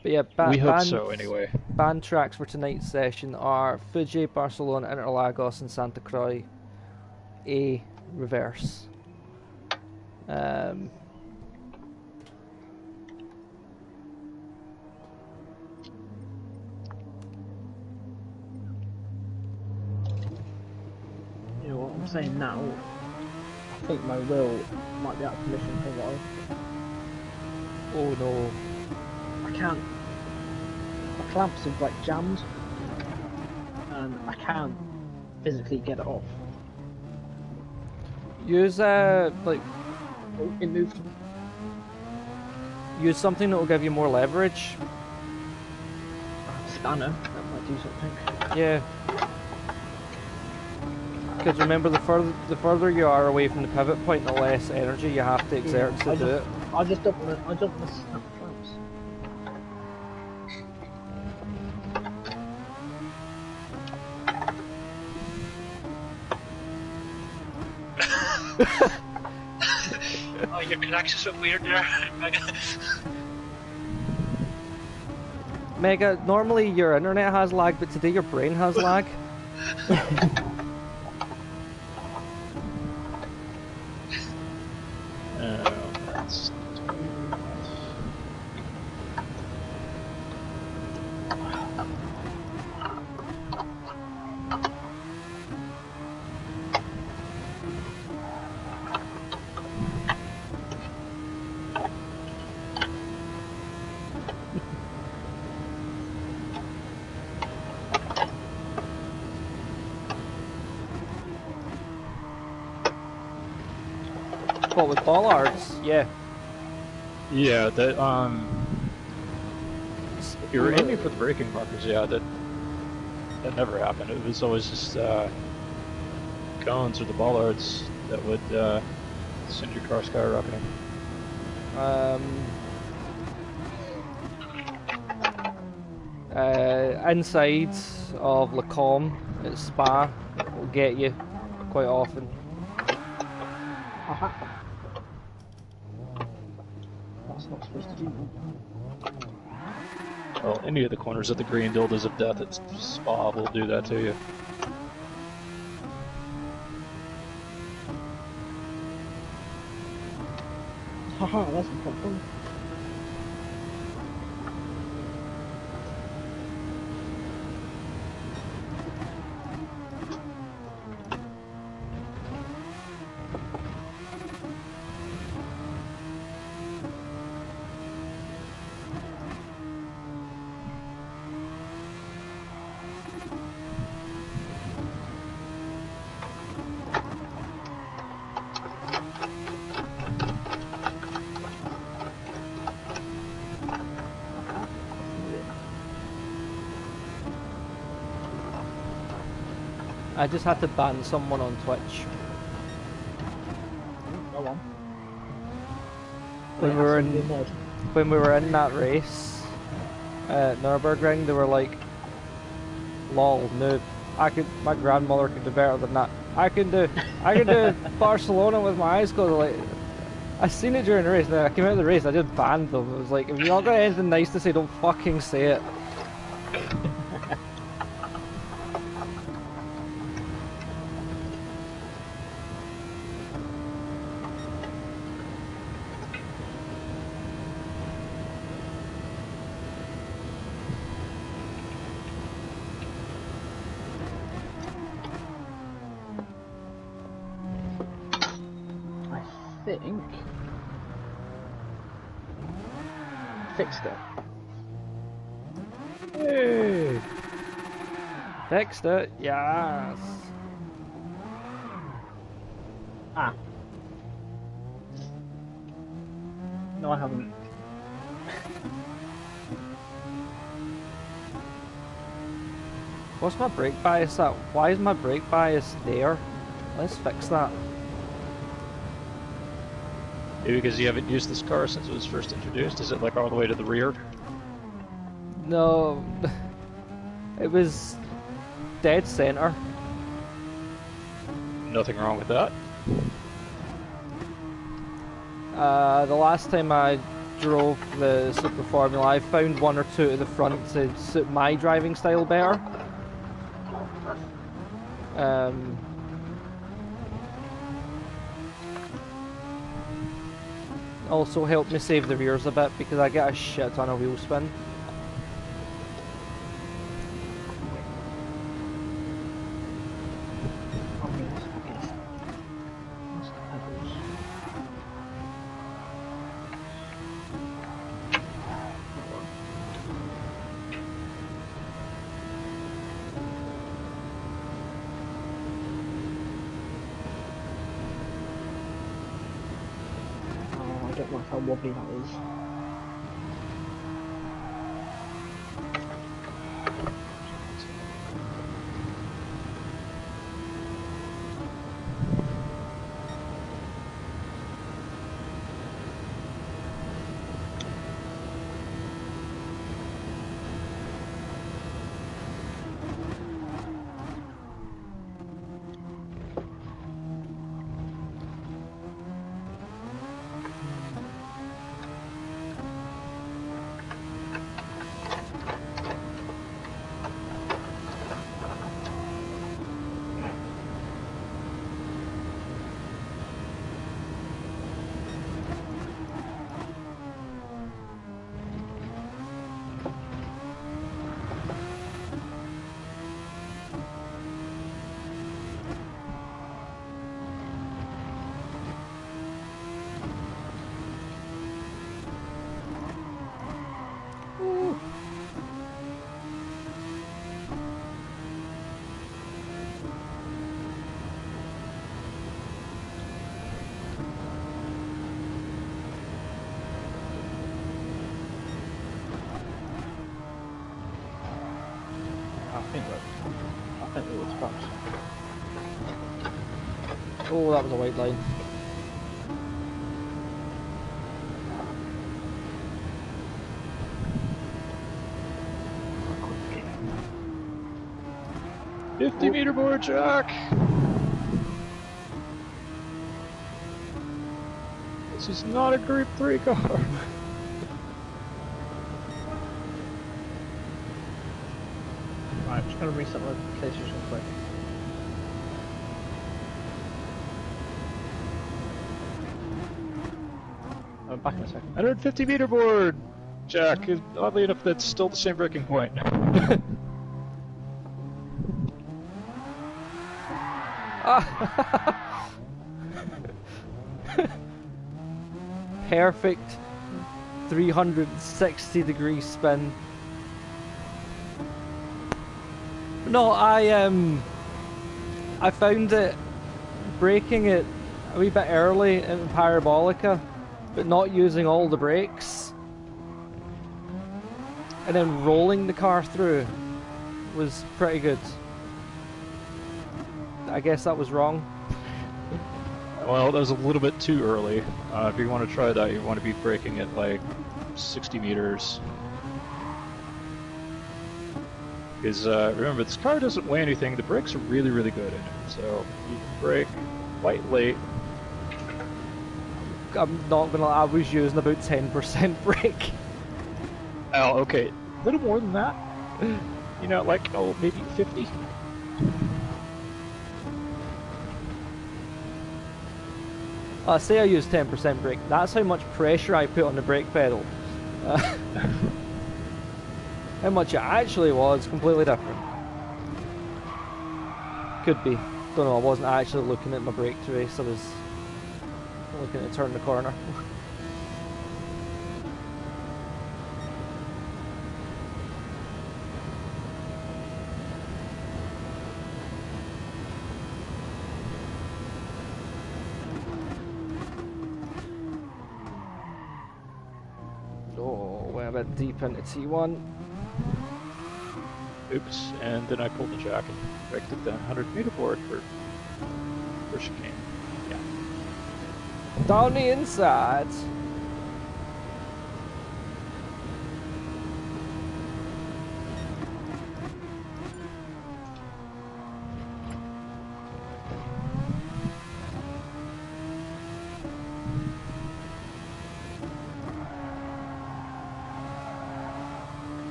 But yeah, we hope so anyway. Banned tracks for tonight's session are Fuji, Barcelona, Interlagos, and Santa Cruz. A reverse. You know what I'm saying now? I think my wheel might be out of commission for a while. Oh no. I can't. My clamps are like jammed, and I can't physically get it off. Use Oh, it moved. use something that will give you more leverage. A spanner that might do something. Yeah. Because remember, the further you are away from the pivot point, the less energy you have to exert to do it. I just don't want to snap clamps. Oh, your connection's so weird there. Mega, normally your internet has lag, but today your brain has lag. That's What, with bollards? Yeah. Yeah, that if you were aiming for the braking markers, yeah, that never happened. It was always just cones or the bollards that would send your car skyrocketing. Inside of Lacombe at Spa will get you quite often. Aha. That's not supposed to do that. Well, any of the corners of the green dildos of death at Spa will do that to you. Haha, that's helpful. I just had to ban someone on Twitch. Go on. When we were in that race at Nürburgring, they were like, "Lol, noob. My grandmother could do better than that. I can do Barcelona with my eyes closed." Like, I seen it during the race. Then I came out of the race. I just banned them. It was like, if you not got anything nice to say, don't fucking say it. I think fixed it. Hey, fixed it. Yes. Ah. No, I haven't. What's my brake bias at? Why is my brake bias there? Let's fix that. Maybe because you haven't used this car since it was first introduced. Is it like all the way to the rear? No, it was dead center. Nothing wrong with that. The last time I drove the Super Formula, I found one or two at the front to suit my driving style better. Also helped me save the rears a bit because I get a shit ton of wheel spin. I don't like how wobbly that is. I think it was scrapped. Oh, that was a white line. 50-meter board, Jack! This is not a Group 3 car. Right, I'm just going to reset my PlayStation quick. I'm back in a second. 150-meter board, Jack. Oddly enough, that's still the same breaking point. Perfect 360-degree spin. No, I found it braking it a wee bit early in Parabolica, but not using all the brakes, and then rolling the car through was pretty good. I guess that was wrong. Well, that was a little bit too early. If you want to try that, you want to be braking at like 60 meters. Because remember, this car doesn't weigh anything. The brakes are really, really good in it. So you can brake quite late. I'm not gonna lie, I was using about 10% brake. Oh, okay. A little more than that. You know, like, oh, maybe 50. Say I use 10% brake. That's how much pressure I put on the brake pedal. How much it actually was, completely different. Could be. Don't know, I wasn't actually looking at my brake trace, I was looking to turn the corner. Oh, we're a bit deep into T1. Oops, and then I pulled the jack and braked at the 100-meter board for chicane. Yeah. Down the inside.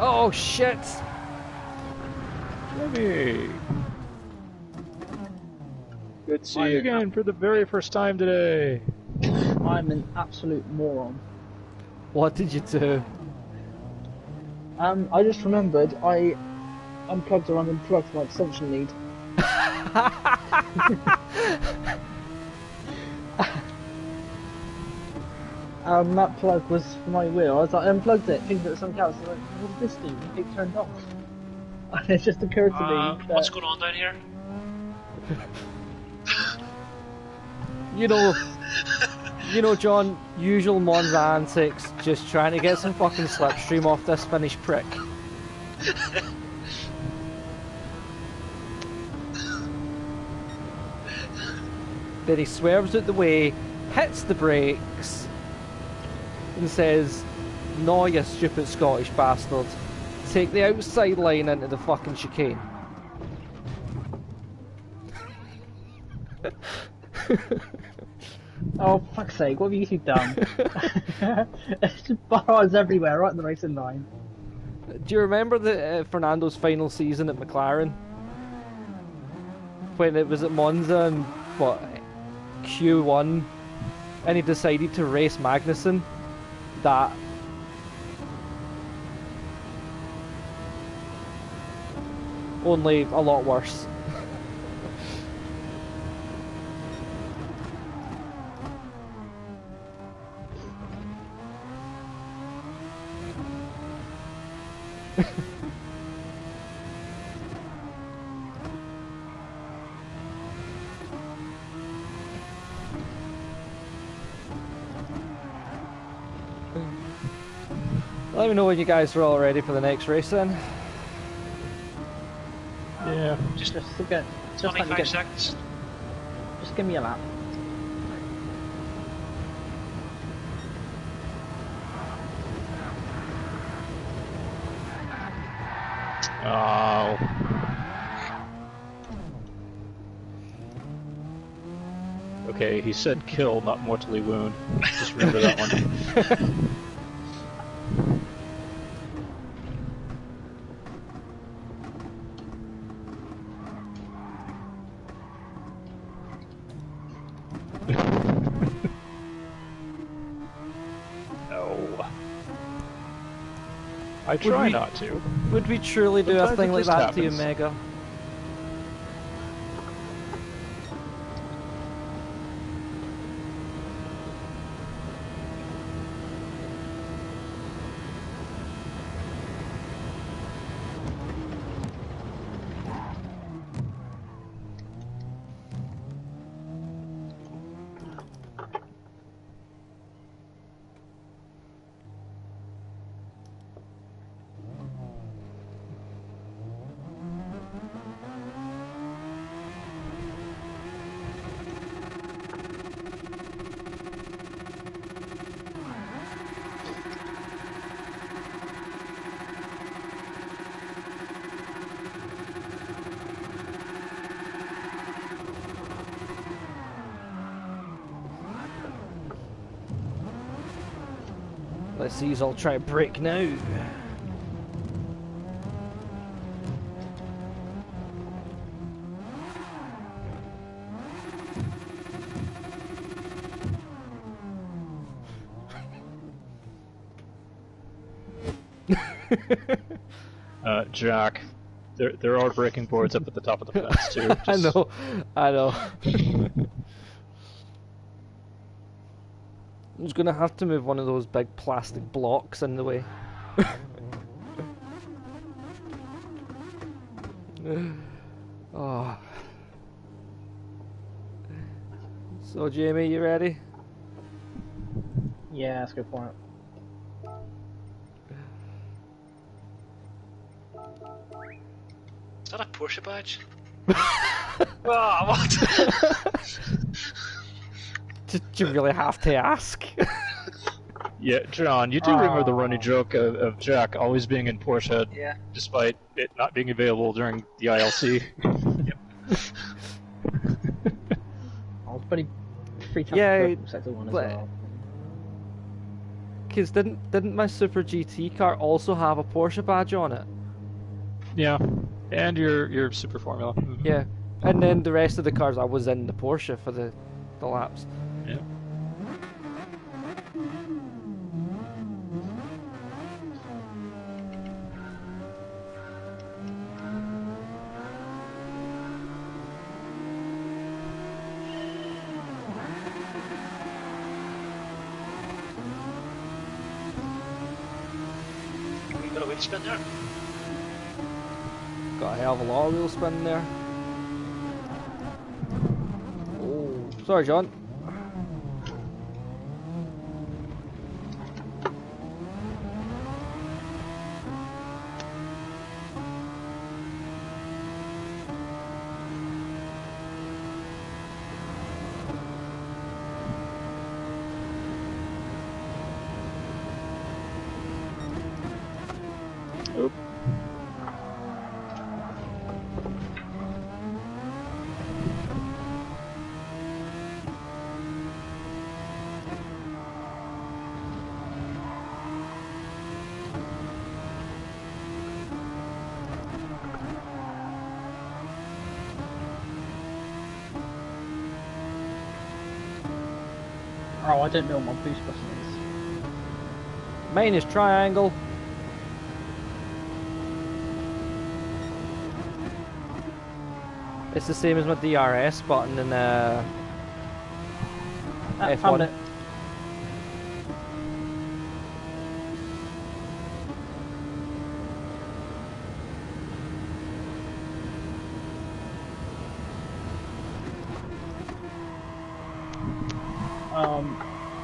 Oh shit! Jimmy! Good to see you again for the very first time today. I'm an absolute moron. What did you do? I just remembered I unplugged or unplugged my extension lead. That plug was for my wheel. I was like, I unplugged it, thinking it was something else. I was like, what does this do? It turned off. And it just occurred to me that... What's going on down here? You know, John, usual Monza antics, just trying to get some fucking slipstream off this Finnish prick. Then he swerves out the way, hits the brakes, and says, "No, you stupid Scottish bastard. Take the outside line into the fucking chicane." Oh, fuck's sake, what have you two done? It's just bars everywhere, right in the racing line. Do you remember Fernando's final season at McLaren? When it was at Monza and, what, Q1, and he decided to race Magnussen? That. Only a lot worse. Let me know when you guys are all ready for the next race then. Yeah. Just to get, just let me 25 get, seconds. just give me a lap. Oh. Okay, he said kill, not mortally wound. Just remember that one. No. I try not to. Would we truly do a Sometimes thing it like just that to you, happens. Mega? Let's see, I'll try to break now. Jack, there are breaking boards up at the top of the fence too. I Just- know, I know. I'm just gonna have to move one of those big plastic blocks in the way. Oh. So Jamie, you ready? Yeah, let's go for it. Is that a Porsche badge? Oh, what? Did you really have to ask? Yeah, John, you do remember the running joke of Jack always being in Porsche, Yeah. despite it not being available during the ILC. I was pretty free to Yeah, have sector one as but- well. Because didn't my Super GT car also have a Porsche badge on it? Yeah, and your Super Formula. Mhm. Yeah, and then the rest of the cars I was in the Porsche for the laps. Yeah. You got a wheel spin there? Got a hell of a lot of wheel spin there. Oh, sorry, John. Oop. Oh, I don't know what my boost button is. Mine is triangle. It's the same as my DRS button in F1. Found it.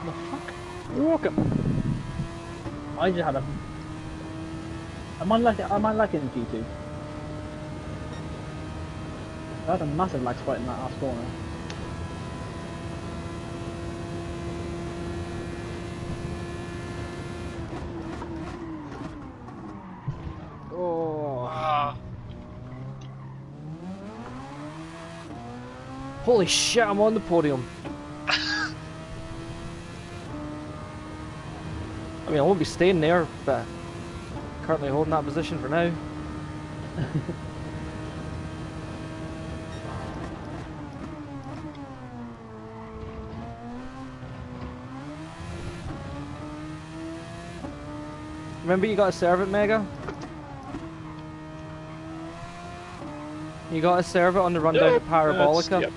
The fuck? You're welcome. I just had a I might like it. I might like it in G2. I had a massive lag spike in that last corner. Oh. Ah, Holy shit, I'm on the podium. I mean, I won't be staying there, but currently holding that position for now. Remember you gotta serve it, Mega? You gotta serve it on the run down to Parabolica. Yep.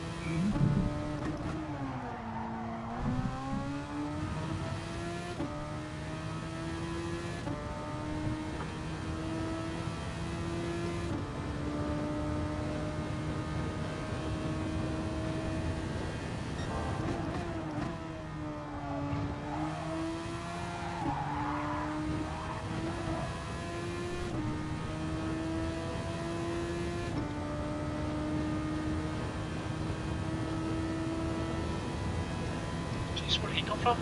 jeez, where did he come from?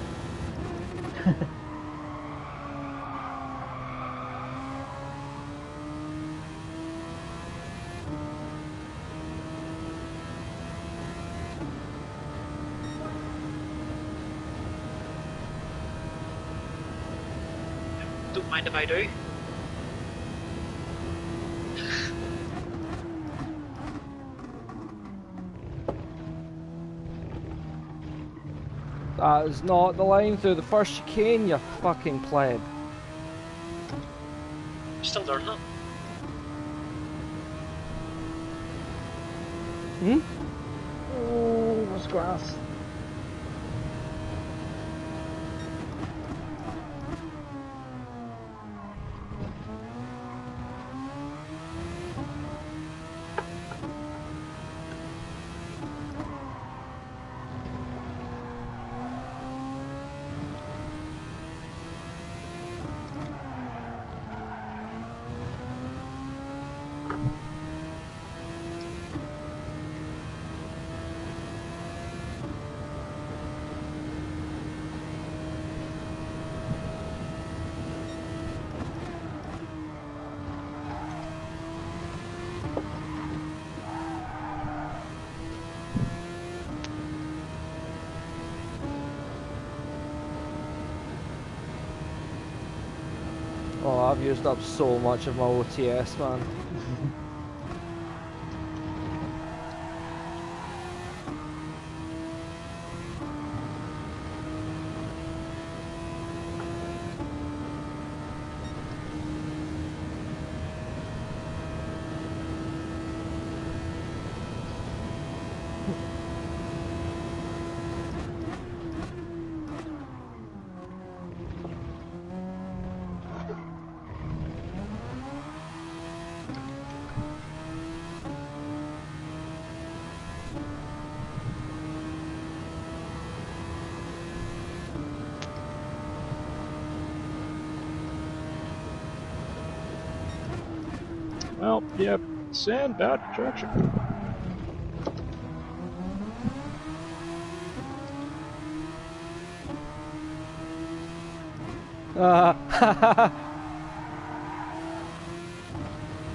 Don't mind if I do. That is not the line through the first chicane, you fucking pleb. Still learning it. Hmm? Oh, that's grass. Oh, I've used up so much of my OTS, man. Well, yep. Sand, bad traction.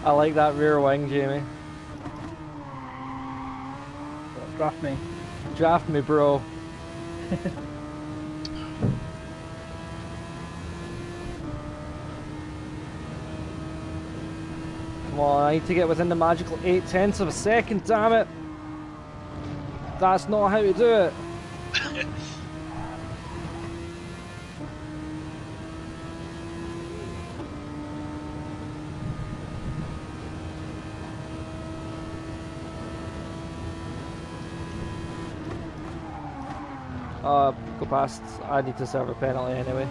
I like that rear wing, Jamie. Draft me. Draft me, bro. Come on, I need to get within the magical 0.8 of a second, damn it! That's not how to do it. Go past. I need to serve a penalty anyway.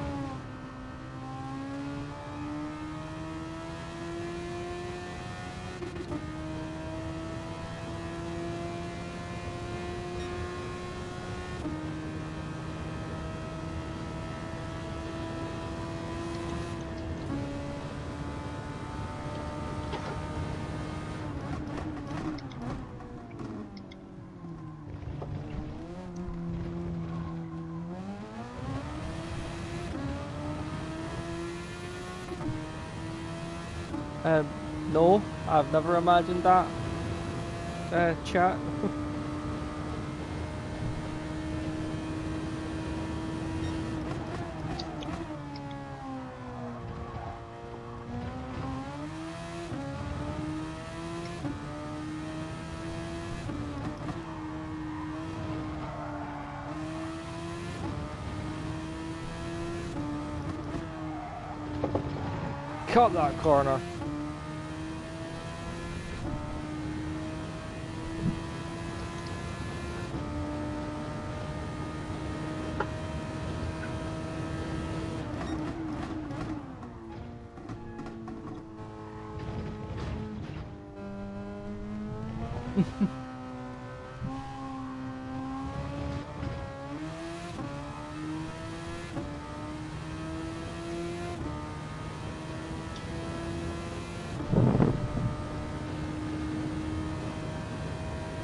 No, I've never imagined that. Chat. Cut that corner.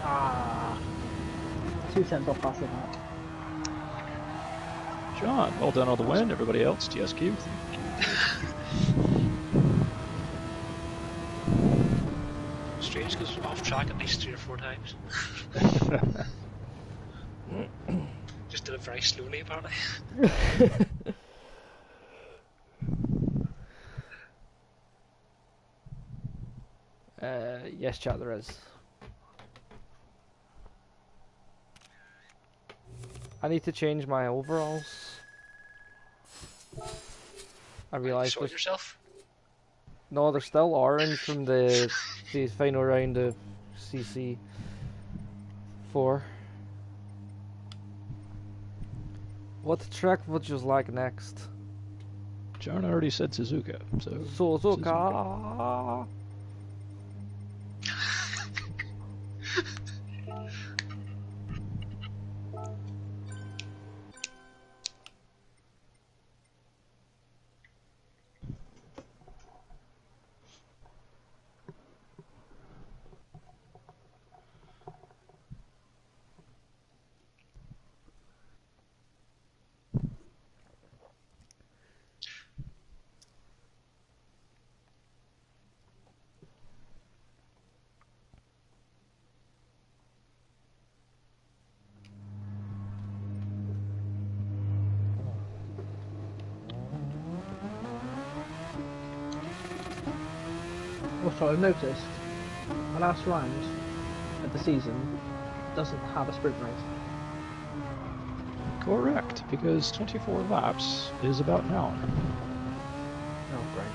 Ah, 2 cents off passing that. John, well done on the win. Everybody else, TSQ. Strange because off track at least 3 or 4 times. Just did it very slowly apparently. Yes, chat, there is. I need to change my overalls. I realised. Sort yourself. No, they're still orange from the final round of CC4. What track would you like next? John already said Suzuka, so... Suzuka! Also, I've noticed the last round of the season doesn't have a sprint race. Correct, because 24 laps is about an hour. Oh, great.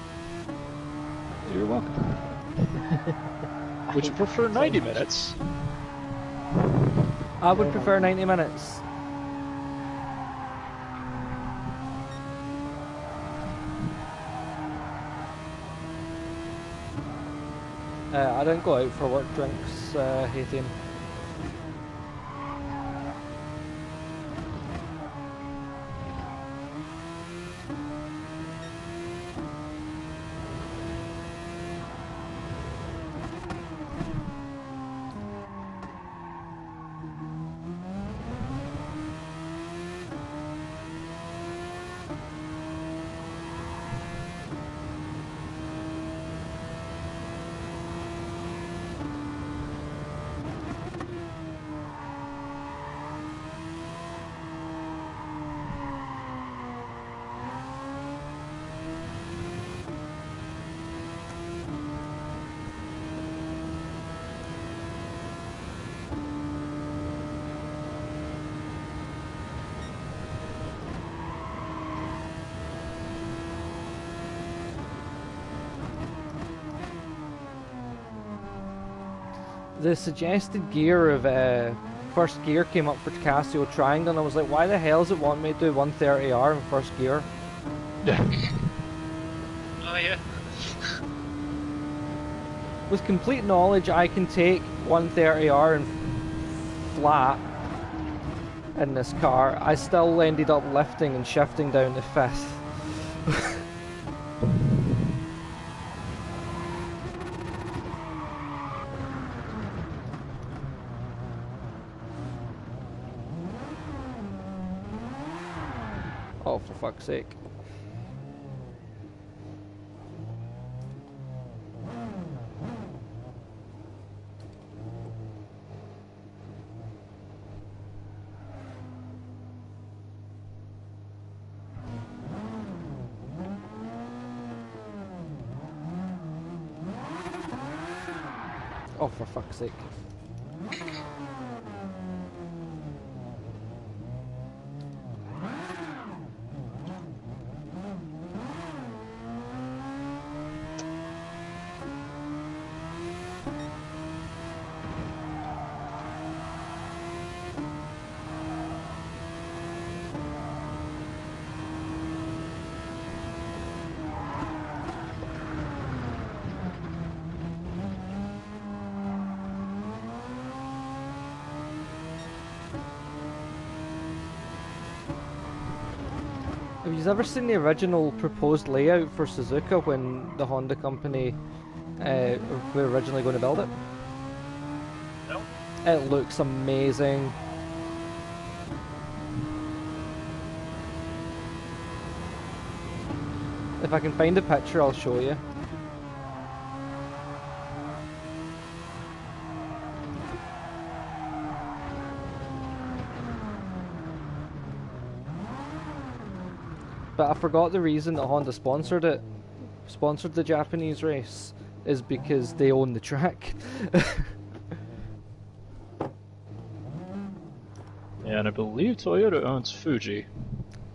You're welcome. Would you prefer 90 minutes? I would prefer 90 minutes. I don't go out for work drinks, Haitian. The suggested gear of first gear came up for Casio Triangle, and I was like, why the hell does it want me to do 130R in first gear? Oh yeah. With complete knowledge I can take 130R and flat in this car, I still ended up lifting and shifting down to 5th. Oh, for fuck's sake. Oh, for fuck's sake. Have you ever seen the original proposed layout for Suzuka when the Honda company were originally going to build it? No. It looks amazing. If I can find a picture, I'll show you. But I forgot the reason that Honda sponsored it. Sponsored the Japanese race is because they own the track. Yeah, and I believe Toyota owns Fuji.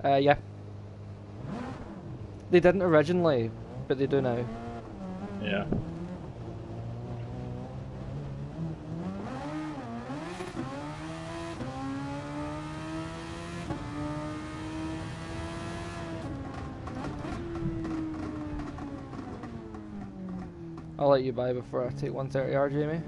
Yeah. They didn't originally, but they do now. Yeah. I'll let you buy before I take 130R, Jamie.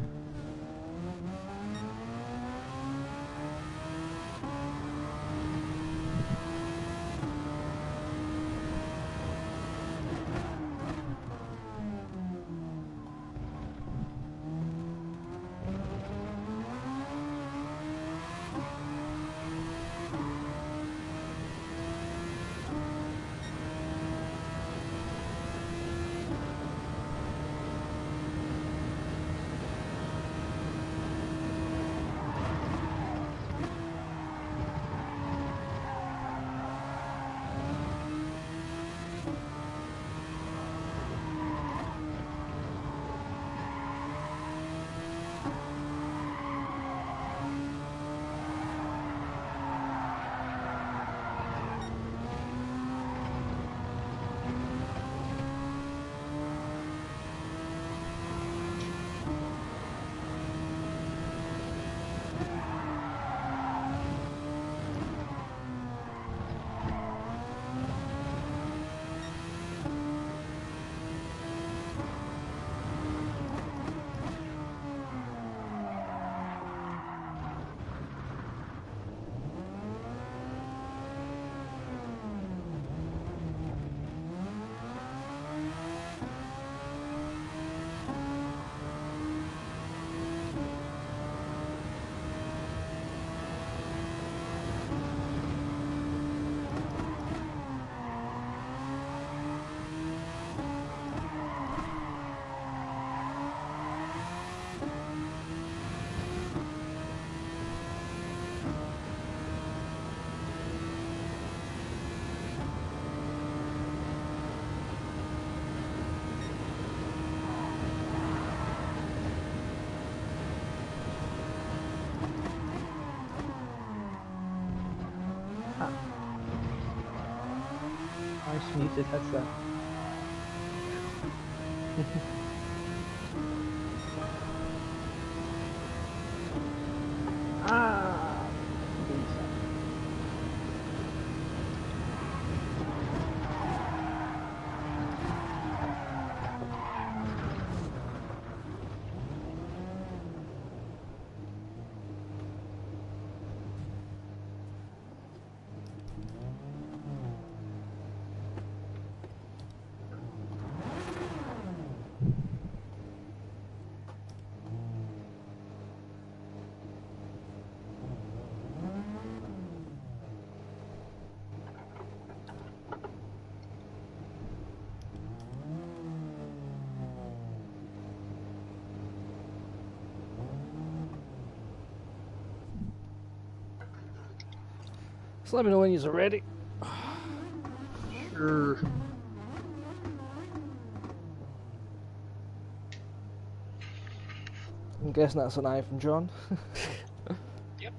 Nice music, that's that. Ah! So let me know when you're ready. Sure. I'm guessing that's an eye from John. Yep.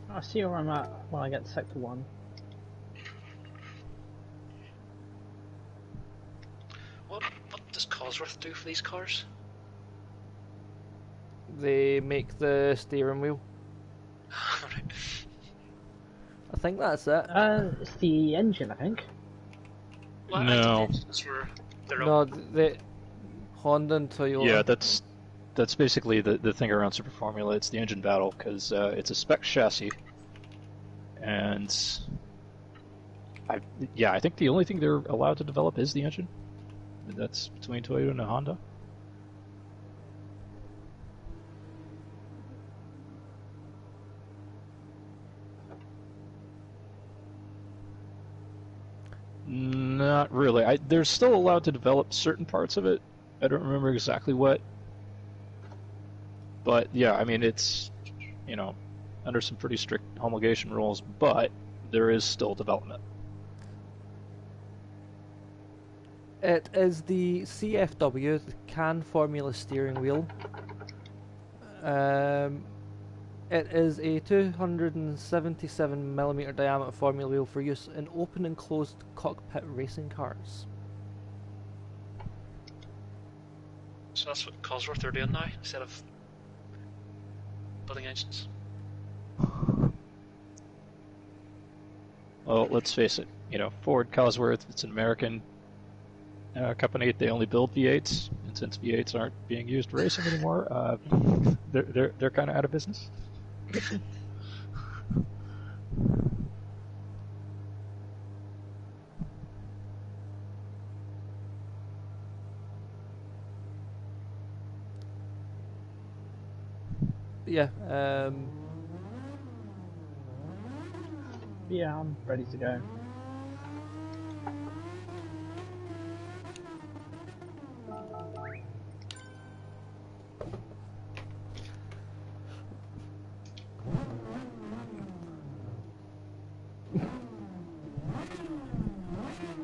I'll see where I'm at when I get to Sector 1. What does Cosworth do for these cars? They make the steering wheel. Right. I think that's it. It's the engine, I think. Well, I No. thought the engines were their No, own. the Honda and Toyota. Yeah, that's basically the thing around Super Formula. It's the engine battle because it's a spec chassis, and I think the only thing they're allowed to develop is the engine. That's between Toyota and Honda. Not really. They're still allowed to develop certain parts of it. I don't remember exactly what. But yeah, I mean, it's, under some pretty strict homologation rules, but there is still development. It is the CFW, the CAN Formula Steering Wheel. It is a 277mm diameter formula wheel for use in open and closed cockpit racing cars. So that's what Cosworth are doing now, instead of building engines. Well, let's face it, Ford Cosworth, it's an American company. They only build V8s, and since V8s aren't being used for racing anymore, they're kind of out of business. Yeah, Yeah, I'm ready to go.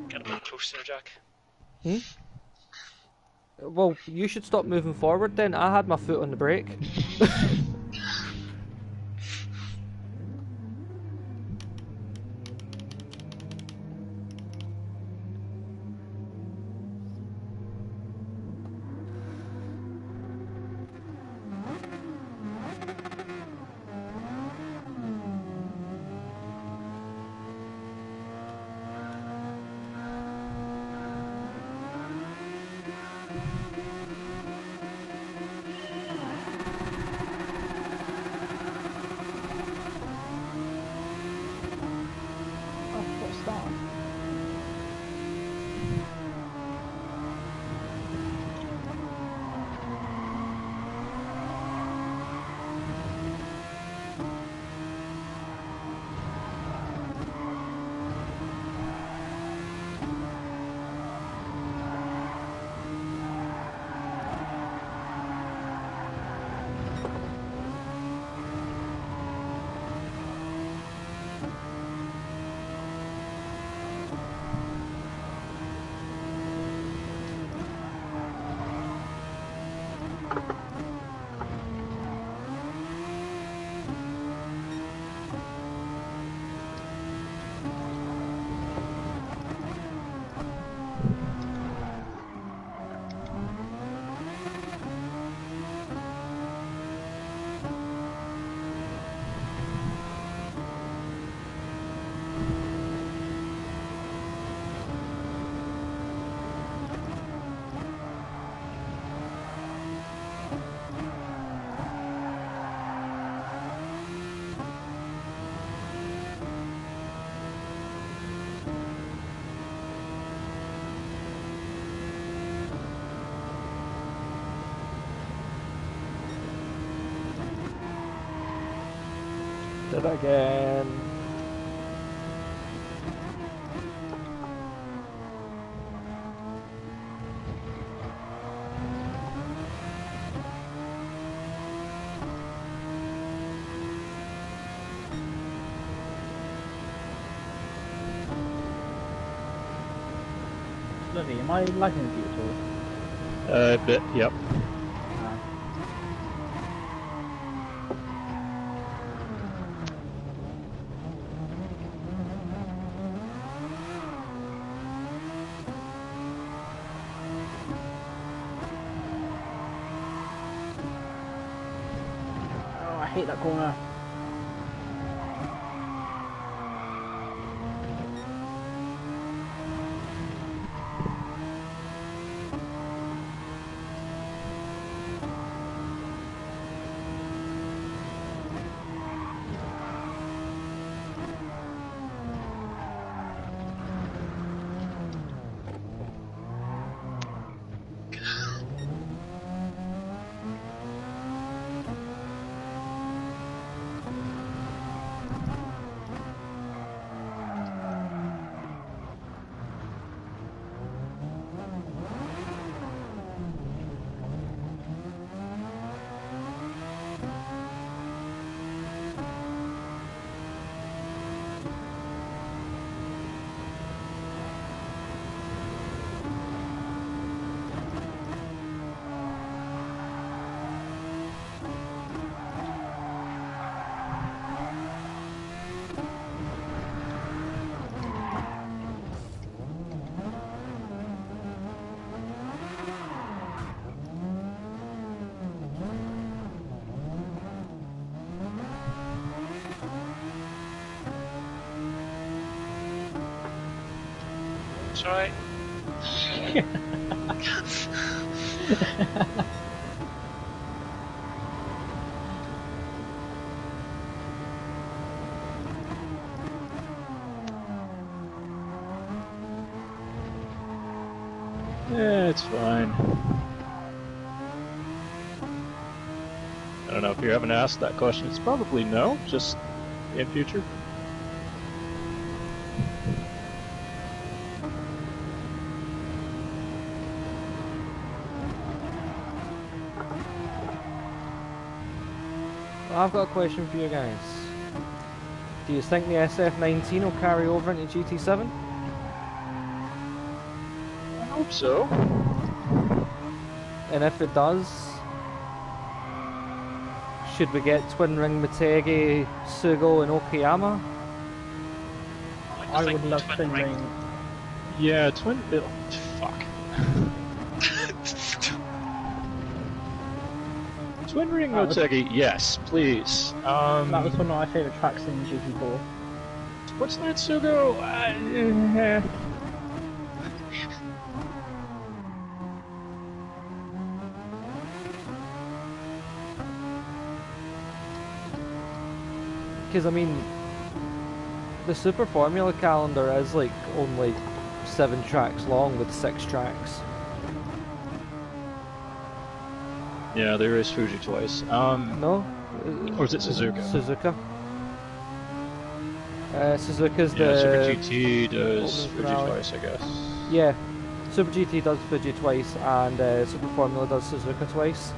Get a bit close there, Jack. well, you should stop moving forward then. I had my foot on the brake. Oh, what start? Did it again. Bloody, am I lagging with you at all? A bit, yep. Oh, I hate that corner. It's alright. Yeah, it's fine. I don't know if you haven't asked that question. It's probably no, just in future. Well, I've got a question for you guys. Do you think the SF19 will carry over into GT7? I hope so. And if it does, should we get Twin Ring Motegi, Sugo and Okayama? I would love Twin Ring. Yeah, twin. Fuck. Twin Ring Motegi, yes, please. That was one of my favourite tracks in GT4. What's that, Sugo? Because I mean, the Super Formula calendar is like only 7 tracks long with 6 tracks. Yeah, there is Fuji twice. No? Or is it Suzuka? Suzuka. Suzuka's Yeah, the... Super GT does opening Fuji finale. twice, I guess. Yeah, Super GT does Fuji twice and Super Formula does Suzuka twice.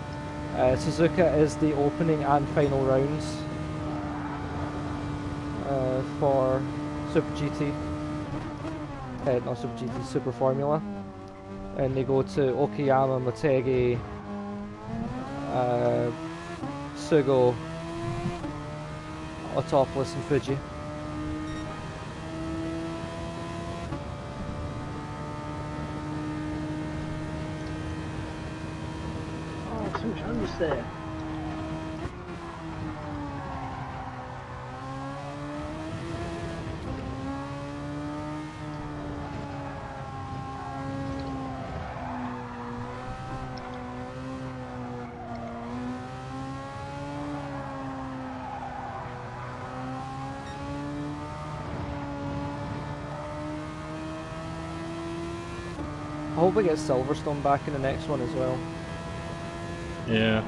Suzuka is the opening and final rounds for Super GT. Not Super GT, Super Formula. And they go to Okayama, Motegi, Sugo, Autopolis and Fuji. Oh, too much unders there. I hope we get Silverstone back in the next one as well. Yeah.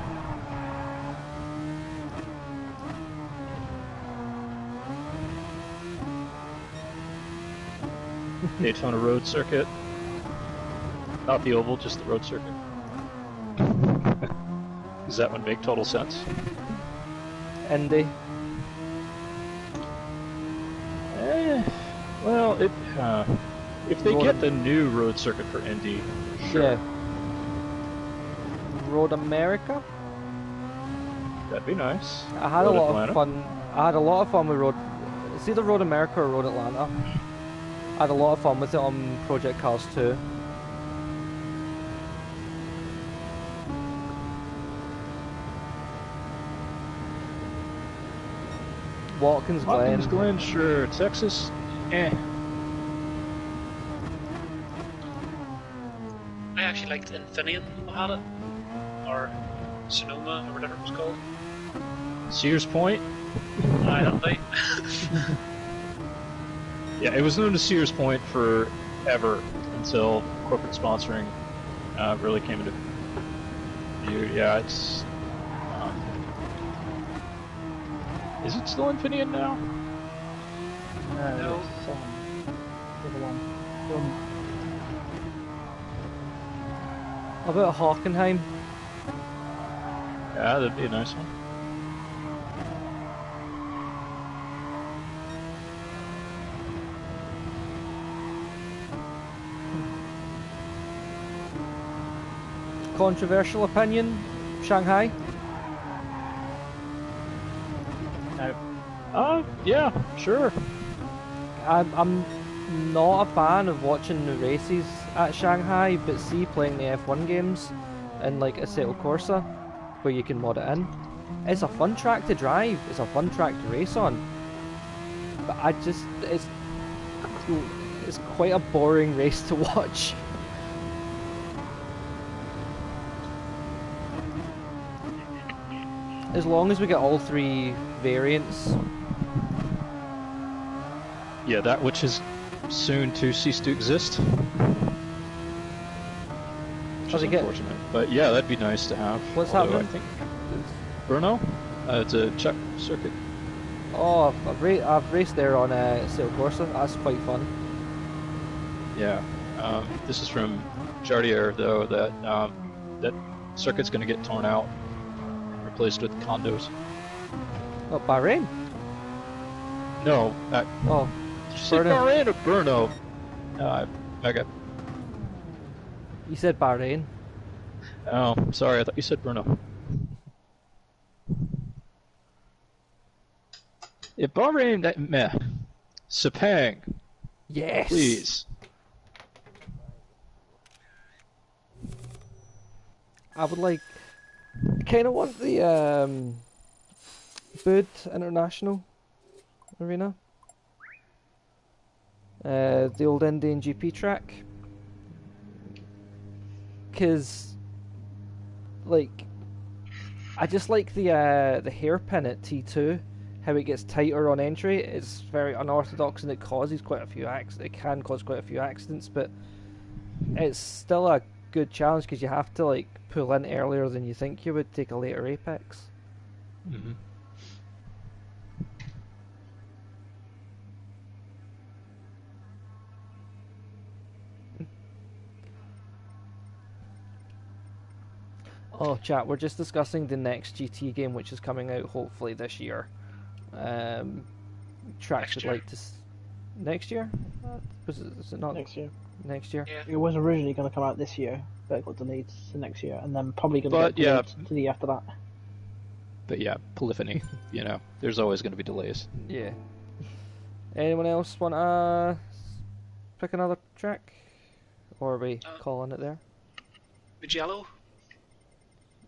Daytona Road Circuit. Not the oval, just the road circuit. Does that one make total sense? Indy. Well, If they Road get the new road circuit for Indy, sure. Yeah. Road America. That'd be nice. I had Road a lot Atlanta. of fun. I had a lot of fun with Road. It's either Road America or Road Atlanta. I had a lot of fun with it on Project Cars 2. Watkins Glen. Watkins Glen, sure. Texas, eh. I actually liked Infineon had it, or Sonoma, or whatever it was called. Sears Point. I don't know. Yeah, it was known as Sears Point forever until corporate sponsoring really came into view. Yeah, it's. Is it still Infineon now? No. It's, the other one. How about Hockenheim? Yeah, that'd be a nice one. Controversial opinion? Shanghai? No. Yeah, sure. I'm not a fan of watching the races at Shanghai, but see playing the F1 games in like Assetto Corsa, where you can mod it in. It's a fun track to drive. It's a fun track to race on. But it's quite a boring race to watch. As long as we get all three variants. Yeah, that which is soon to cease to exist. Which How's is it get- unfortunate. But yeah, that'd be nice to have. What's Although happening? I think Brno? It's a Czech circuit. Oh, I've raced there on Assetto Corsa. That's quite fun. Yeah. This is from Jardier, though, that circuit's going to get torn out, replaced with condos. Oh, Bahrain? No, Oh, did you say Brno. Bahrain or Brno? Okay. You said Bahrain. Oh, sorry, I thought you said Brno. Yeah, Bahrain, that meh. Sepang, Yes! please. I would like... I kind of want the Bud International Arena. The old Indian GP track. Because, like, I just like the hairpin at T2. How it gets tighter on entry. It's very unorthodox and it causes quite a few It can cause quite a few accidents, but it's still a good challenge because you have to like pull in earlier than you think you would take a later apex. Mm-hmm. Oh, chat, we're just discussing the next GT game, which is coming out hopefully this year. Tracks would year. like to... Is it not Next year. next year? Yeah. It was originally going to come out this year, but it got delayed to next year, and then probably going to But, get yeah. delayed to the year after that. But yeah, polyphony, there's always going to be delays. Yeah. Anyone else want to pick another track? Or are we calling it there? Mugello.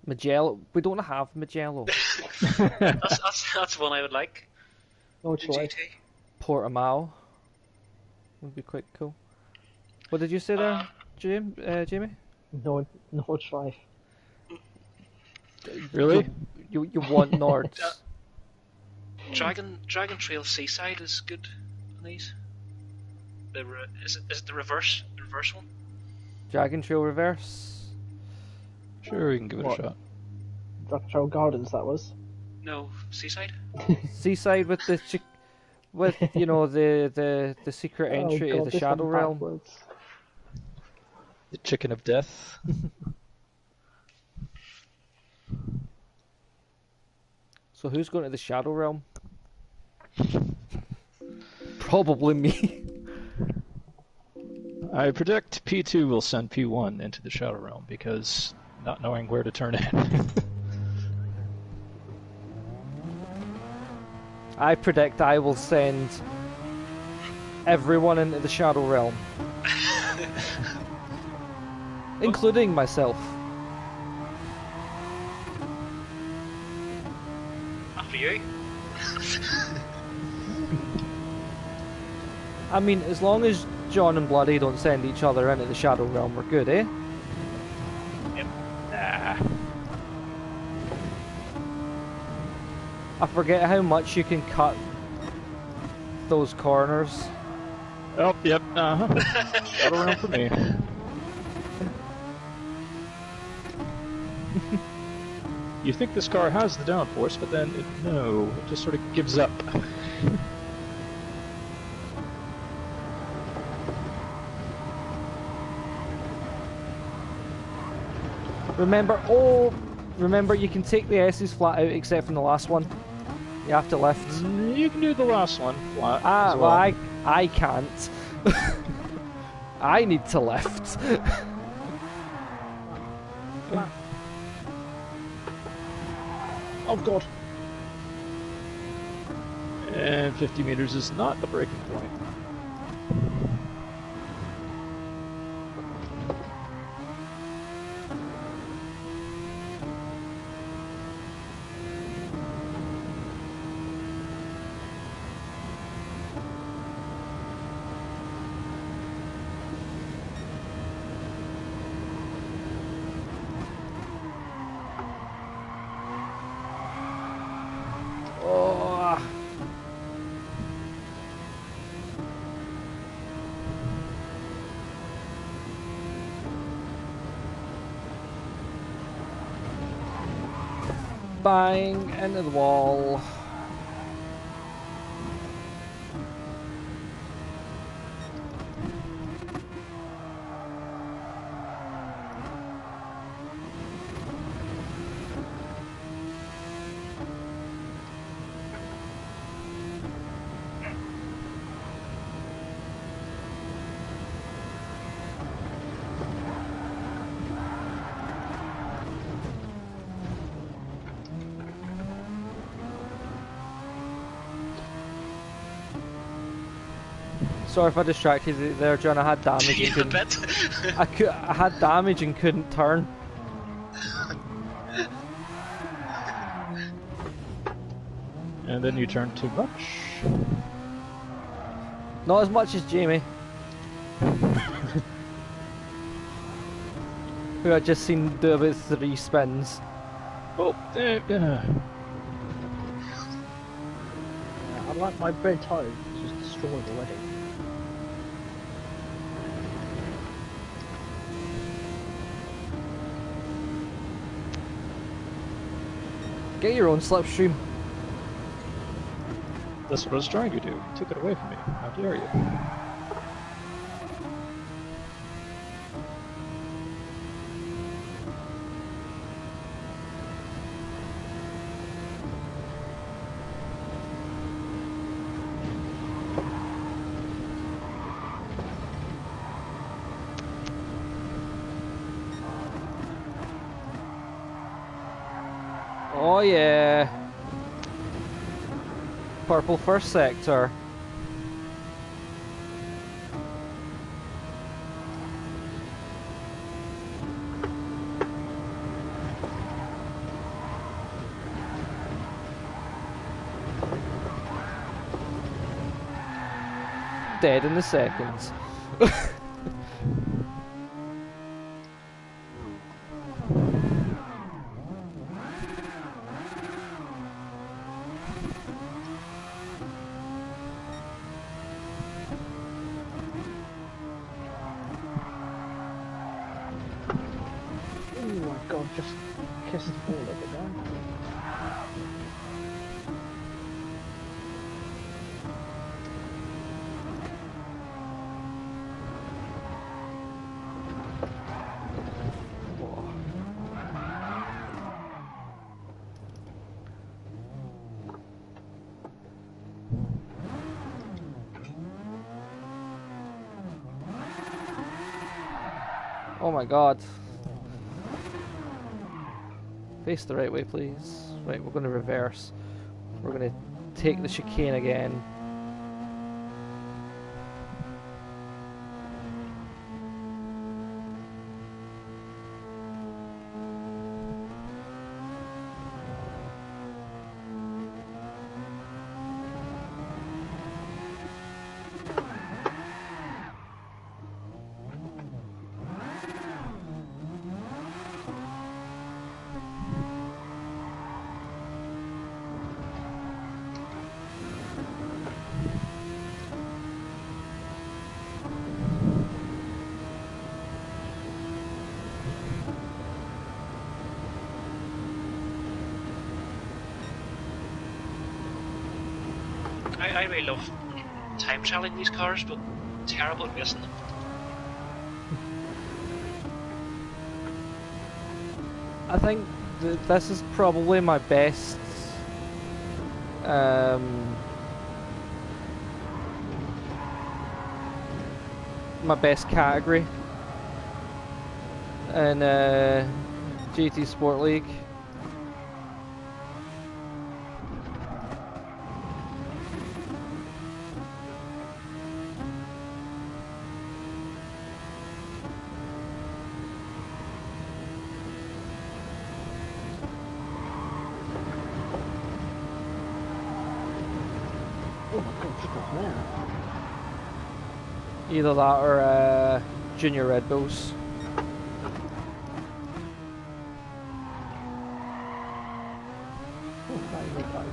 Magello. We don't have Magello. That's one I would like. No in choice. GT. Portimao would be quite cool. What did you say there, Jamie? No try. Really? You want Nords? Dragon Trail Seaside is good on these. Is it the reverse one? Dragon Trail Reverse. Sure, we can give it What? a shot. Dragon Trail Gardens, that was. No, Seaside. Seaside with the the secret entry oh, to God, the Shadow this went Realm. backwards. The Chicken of Death. So who's going to the Shadow Realm? Probably me. I predict P2 will send P1 into the Shadow Realm because not knowing where to turn in. I predict I will send everyone into the Shadow Realm. Including myself. After you. I mean, as long as John and Bloody don't send each other into the Shadow Realm, we're good, eh? Yep. Nah. I forget how much you can cut those corners. Oh, yep. Shadow Realm for me. You think this car has the downforce, but then no, it just sort of gives up. Remember you can take the S's flat out except from the last one. You have to lift. You can do the last one flat as Well, well. I can't. I need to lift. Oh god. And 50 meters is not the breaking point. Oh. Bang into the wall. Sorry if I distracted you there, John. I had damage and couldn't. I had damage and couldn't turn. And then you turn too much. Not as much as Jamie, who I just seen do about 3 spins. Oh, Yeah, I like my red tire just destroyed already. Get your own slipstream. that's what I was trying to do. You took it away from me. How dare you? Oh yeah. Purple first sector. Dead in the seconds. Oh my god, just kissed all of it down. Oh my god. Face the right way, please. Right, we're going to reverse. We're going to take the chicane again. I really love time trialing these cars, but terrible at racing them. I think this is probably my best category in GT Sport League. Oh my god, kick off there. Either that or Junior Red Bulls. Oh, that is okay.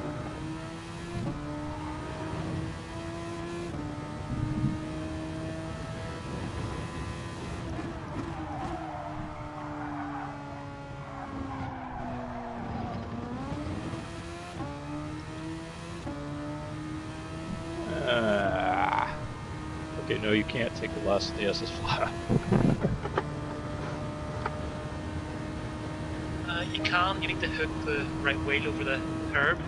Okay, no, you can't take the last of the SS flat. You can. You need to hook the right wheel over the curb.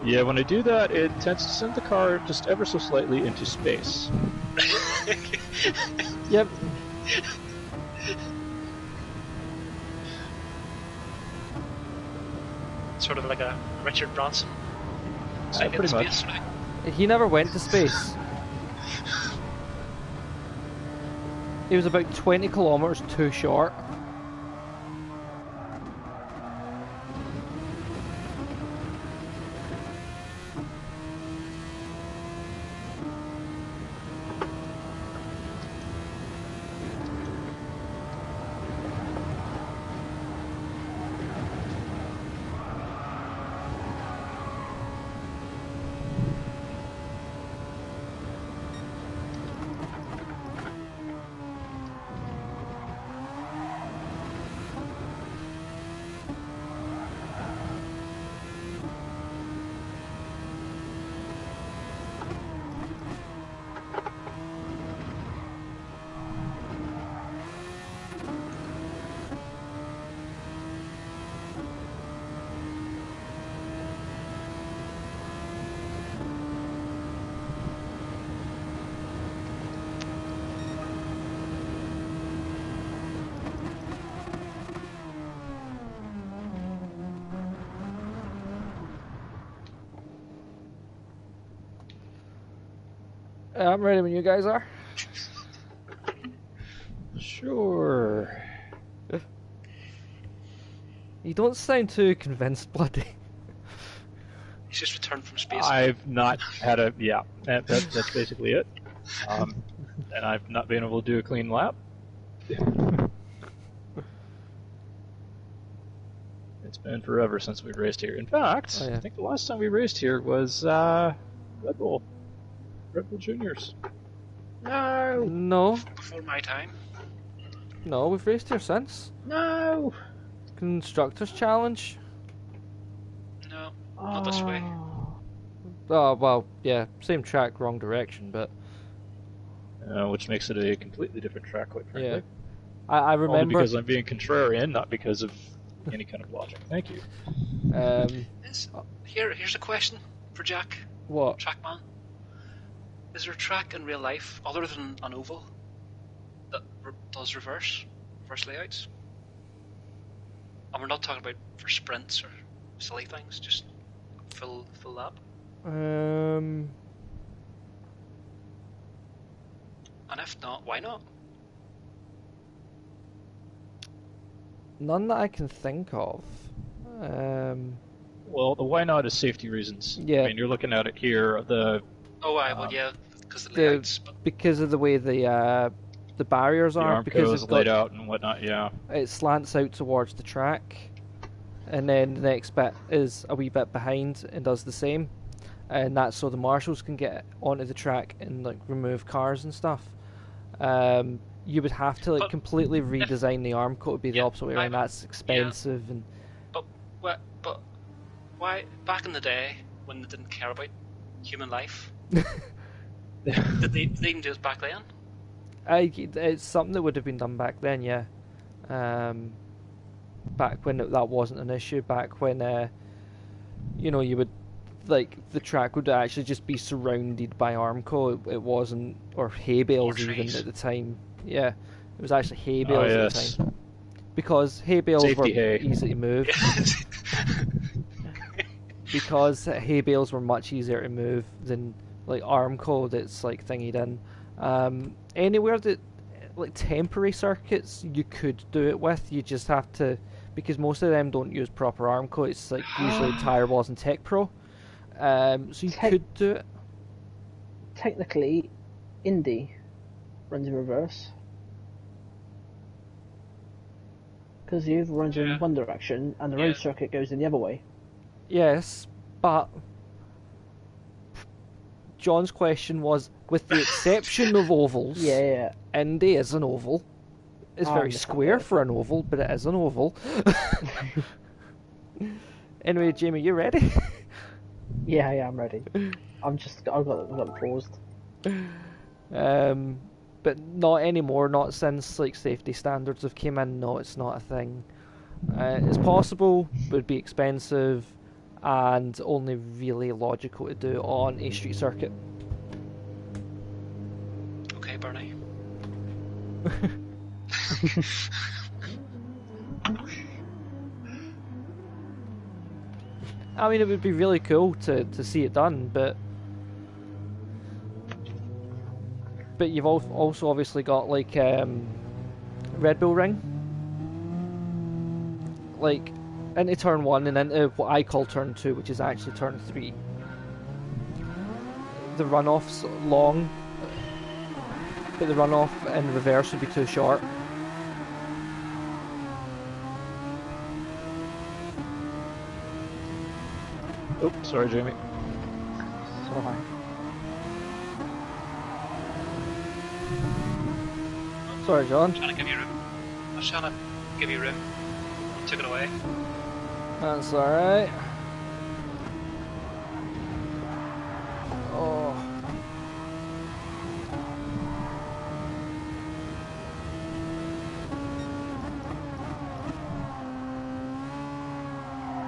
Yeah, when I do that, it tends to send the car just ever so slightly into space. Yep. Sort of like a Richard Branson. Like Pretty in much. space, right? He never went to space. He was about 20 kilometers too short. I'm ready when you guys are. Sure. You don't sound too convinced, bloody. He's just returned from space. I've not had a... Yeah, that's basically it. And I've not been able to do a clean lap. It's been forever since we raced here. In fact, Oh, yeah. I think the last time we raced here was Red Bull Juniors. No! No, Before my time. no, we've raced here since. No! Constructors Challenge. No, not this way. Oh, well, yeah, same track, wrong direction, but Which makes it a completely different track, quite frankly. yeah. I Only remember. because I'm being contrarian, not because of any kind of logic. Thank you. Here's a question for Jack, What? Trackman. Is there a track in real life, other than an oval, that does reverse layouts. And we're not talking about for sprints or silly things, just full lap. And if not, why not? None that I can think of. Well, the why not is safety reasons. Yeah. I mean, you're looking at it here. Well, yeah, because of the layouts. Because of the way the barriers the are, because Armco it's is laid out and whatnot. Yeah. it slants out towards the track, and then the next bit is a wee bit behind and does the same, and that's so the marshals can get onto the track and like remove cars and stuff. You would have to But completely redesign the Armco to be the opposite way around. That's expensive and. But why back in the day when they didn't care about human life? Did they even do it back then? It's something that would have been done back then, yeah. Back when that wasn't an issue. Back when, you would the track would actually just be surrounded by Armco. It wasn't, or hay bales even at the time. Yeah, it was actually hay bales at the time. Because hay bales were easy to move. Because hay bales were much easier to move than like Armco that's like thingied in. Anywhere that like temporary circuits you could do it with, you just have to, because most of them don't use proper Armco. It's like usually Tire Wars and Tech Pro. So you could do it. Technically, Indy runs in reverse. Because the oval runs in one direction and the road circuit goes in the other way. Yes, but John's question was, with the exception of ovals, Indy is an oval. It's very square for an oval, but it is an oval. Anyway, Jamie, you ready? Yeah, I'm ready. I've got it paused. But not anymore, not since like safety standards have came in. No, it's not a thing. It's possible, but it'd be expensive and only really logical to do on a street circuit. Okay, Bernie. I mean, it would be really cool to see it done, but you've also obviously got like Red Bull Ring, like into turn 1 and into what I call turn 2, which is actually turn 3. The runoff's long, but the runoff in reverse would be too short. Oh, sorry, Jamie. Sorry. Sorry, John. I'm trying to give you room. I was trying to give you room. You took it away. That's alright. Oh.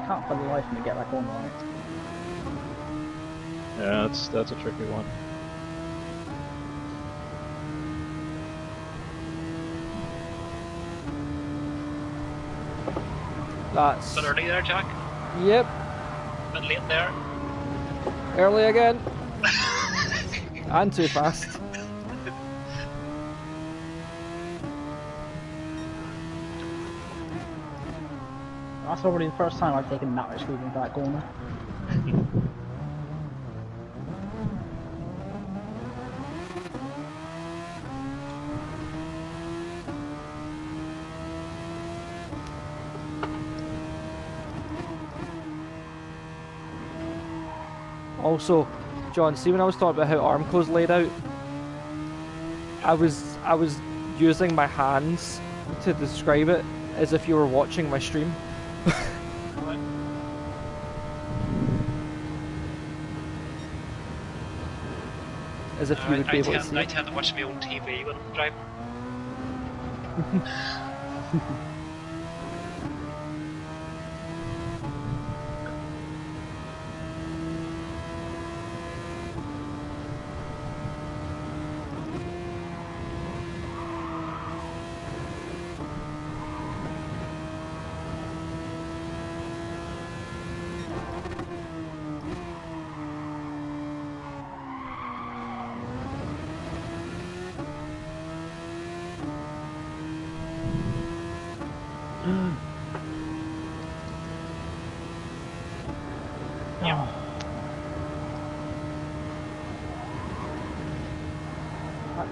Can't for the life of me get back on right. Yeah, that's a tricky one. That's... Bit early there, Jack. Yep. Bit late there. Early again. And too fast. That's already the first time I've taken that much speed into that corner. Also, John, see when I was talking about how Armco's laid out, I was using my hands to describe it as if you were watching my stream. As if you would be able to see I it. tend to watch my own TV when I'm driving.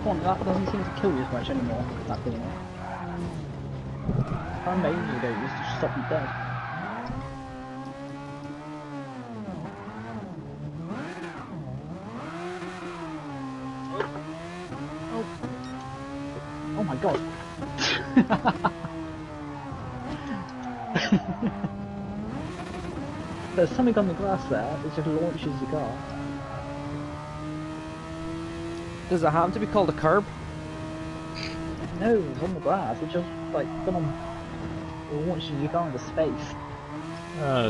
one, that doesn't seem to kill you as much anymore, that thing. How amazing you go, it used to stop you dead. Oh my god. There's something on the glass there that just launches the car. Does it happen to be called a curb? No, it's on the glass. It just like launches your car into space.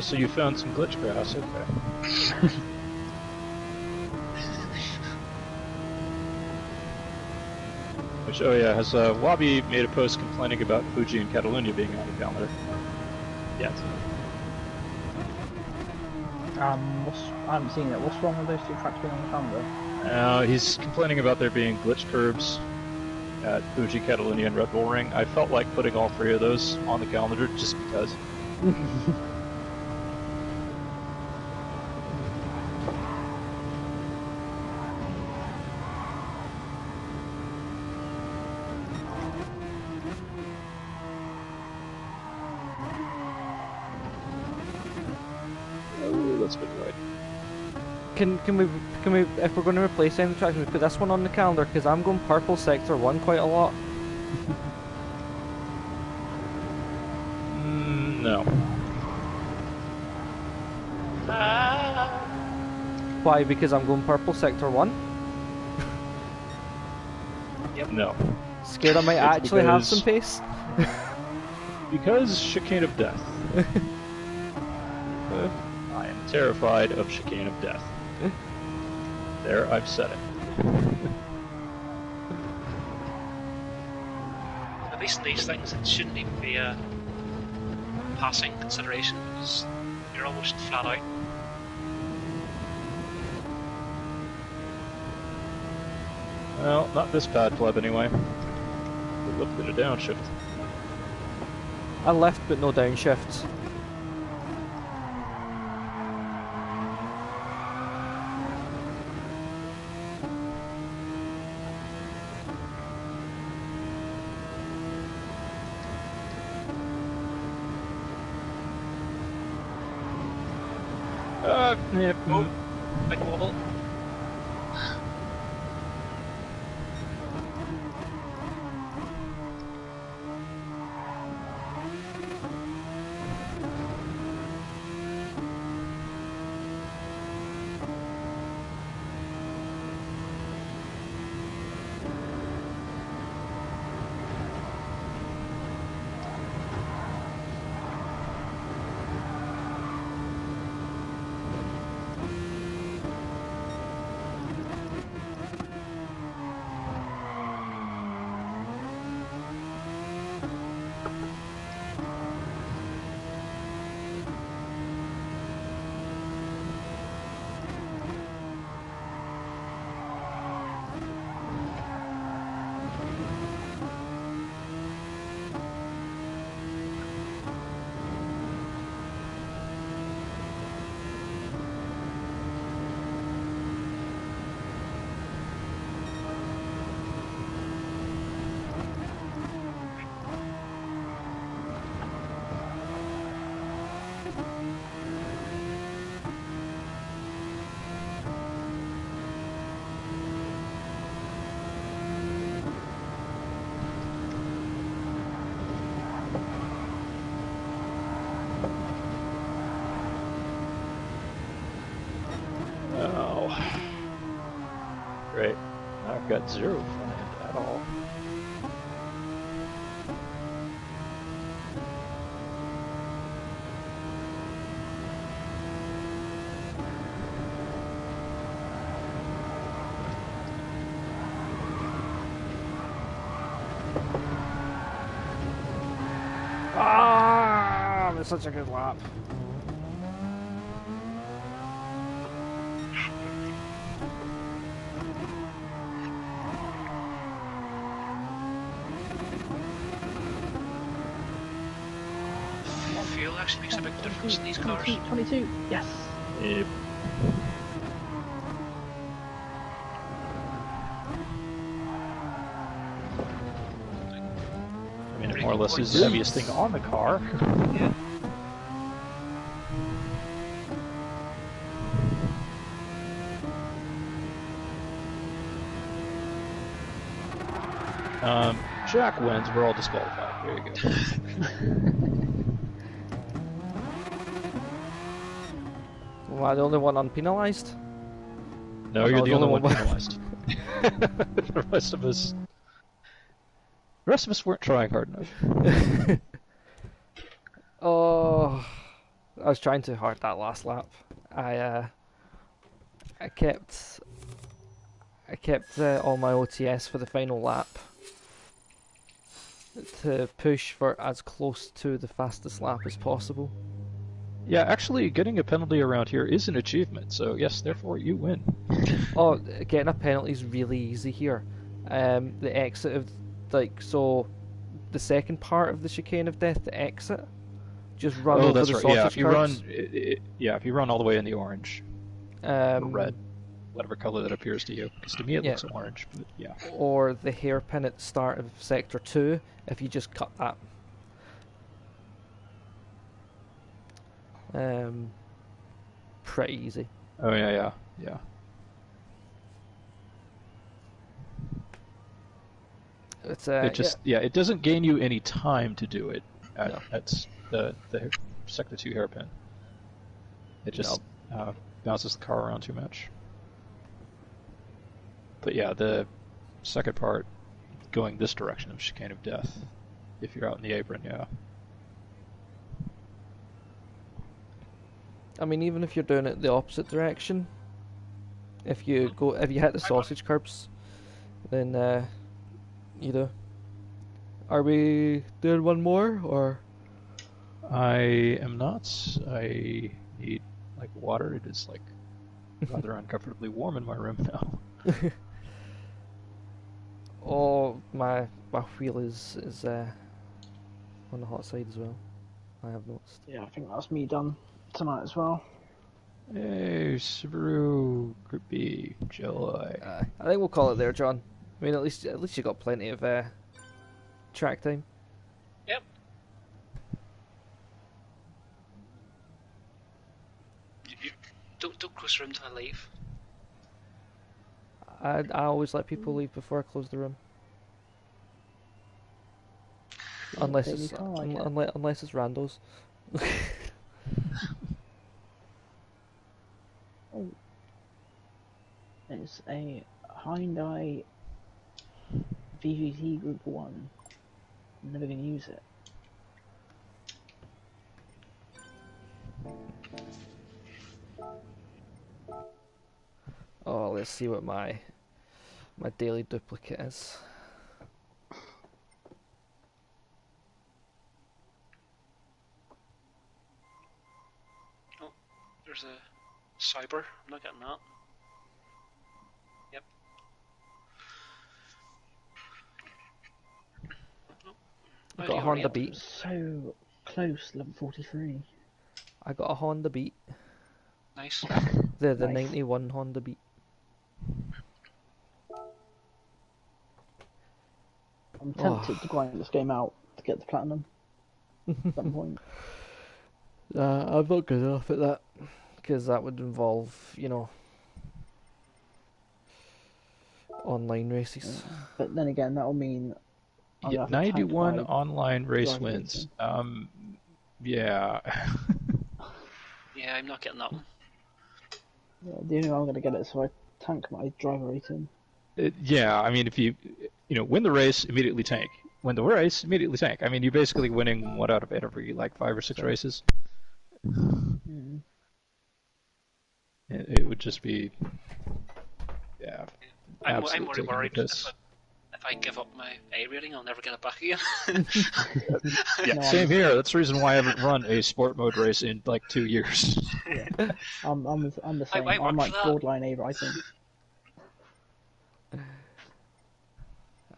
So you found some glitch grass, okay. Which, oh yeah, has Wabi made a post complaining about Fuji and Catalunya being on the calendar? Yes. I haven't seen it. What's wrong with those two tracks being on the calendar? He's complaining about there being glitch curbs at Fuji, Catalunya, and Red Bull Ring. I felt like putting all three of those on the calendar just because. That's a bit right. Can we if we're going to replace any tracks, can we put this one on the calendar? Because I'm going purple sector 1 quite a lot. No. Why? Because I'm going purple sector 1? Yep. No. Scared I might actually have some pace? Because chicane of death. I am terrified of chicane of death. There, I've said it. At least these things, it shouldn't even be a passing consideration because you're almost flat out. Well, not this pad pleb anyway. We looked at a downshift. I left but no downshift. Yeah. Oh, big wobble. Great. I've got 0 front end at all. Ah, that's such a good lap. Fuel actually makes a big difference in these cars. 22, yes. Yep. more or less is the heaviest thing on the car. Yeah. Jack wins. We're all disqualified. There you go. Am I the only one unpenalised? No, you're the only one penalised. The rest of us weren't trying hard enough. Oh, I was trying too hard that last lap. I kept all my OTS for the final lap to push for as close to the fastest lap as possible. Yeah, actually, getting a penalty around here is an achievement, so yes, therefore you win. Oh, getting a penalty is really easy here. The exit of, the second part of the chicane of death, the exit, just run over the sausage Yeah, if you curbs. if you run all the way in the orange, or red, whatever color that appears to you, because to me it looks orange, but yeah. Or the hairpin at the start of Sector 2, if you just cut that. Pretty easy. Oh yeah. It's it doesn't gain you any time to do it at the Sector 2 hairpin. It just bounces the car around too much. But yeah, the second part, going this direction of chicane of death, if you're out in the apron, yeah. I mean, even if you're doing it the opposite direction, if you hit the sausage curbs, then you do. Are we doing one more, or? I am not. I need water. It is rather uncomfortably warm in my room now. Oh, my wheel is on the hot side as well. I have noticed. Yeah, I think that's me done tonight as well. Hey, Subaru Group B, joy. I think we'll call it there, John. I mean, at least you got plenty of track time. Yep. You don't close the room till I leave. I always let people leave before I close the room. Unless it's randos. Oh. It's a Hyundai VVT Group 1. I'm never going to use it. Oh, let's see what my daily duplicate is. Oh, there's a cyber. I'm not getting that. Yep. I got a Honda Beat. So close, level 43. I got a Honda Beat. Nice. The Nice. 91 Honda Beat. I'm tempted to grind this game out to get the platinum at some point. I'm not good enough at that, because that would involve, online races. But then again, that'll mean I'll have to 91 tank my online race drive wins. racing. Yeah. Yeah, I'm not getting that one. Yeah, the only way I'm going to get it is if I tank my driver rating. Yeah, I mean, if you win the race, immediately tank. Win the race, immediately tank. I mean, you're basically winning what out of every 5 or 6 races. Mm. It would just be, yeah. I'm absolute really taking the worried piss. if I give up my A rating, I'll never get it back again. Yeah, No, same here. That's the reason why I haven't run a sport mode race in 2 years. Yeah. I'm the same. I work I'm for that. borderline A rating.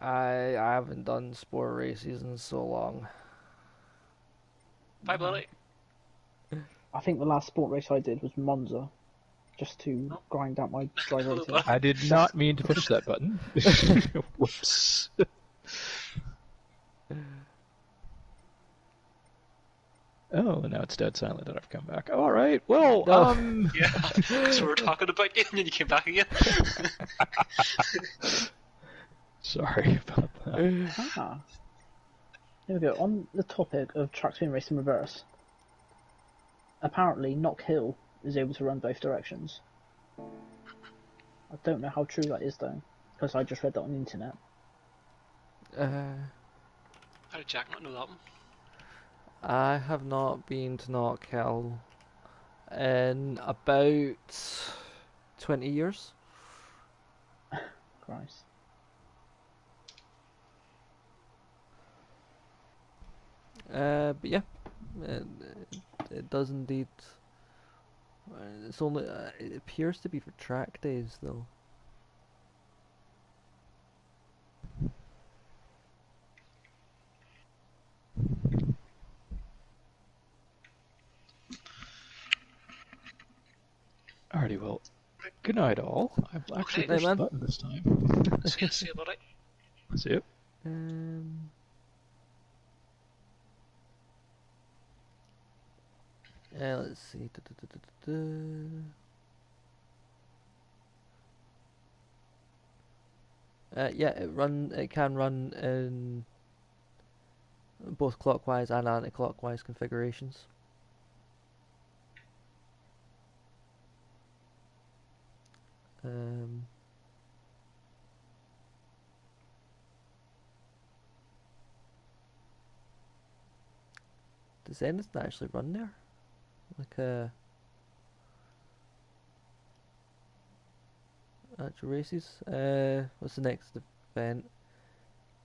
I haven't done sport races in so long. Bye, Bloody. I think the last sport race I did was Monza, just to grind out my driver rating. I did not mean to push that button. Whoops. Oh, now it's dead silent that I've come back. All right. Well, No. Yeah, because we were talking about you and then you came back again. Sorry about that. Ah. Here we go. On the topic of track spin race in reverse, apparently Knock Hill is able to run both directions. I don't know how true that is though, because I just read that on the internet. How did Jack not know that one? I have not been to Knock Hill in about 20 years. Christ. But yeah, it does indeed. It's only it appears to be for track days though. Alrighty, well, good night, all. I've actually Okay. pushed the Man. button this time. See you, buddy. See it. Let's see. Yeah, it can run in both clockwise and anti-clockwise configurations. Does anything actually run there? Like actual races? What's the next event?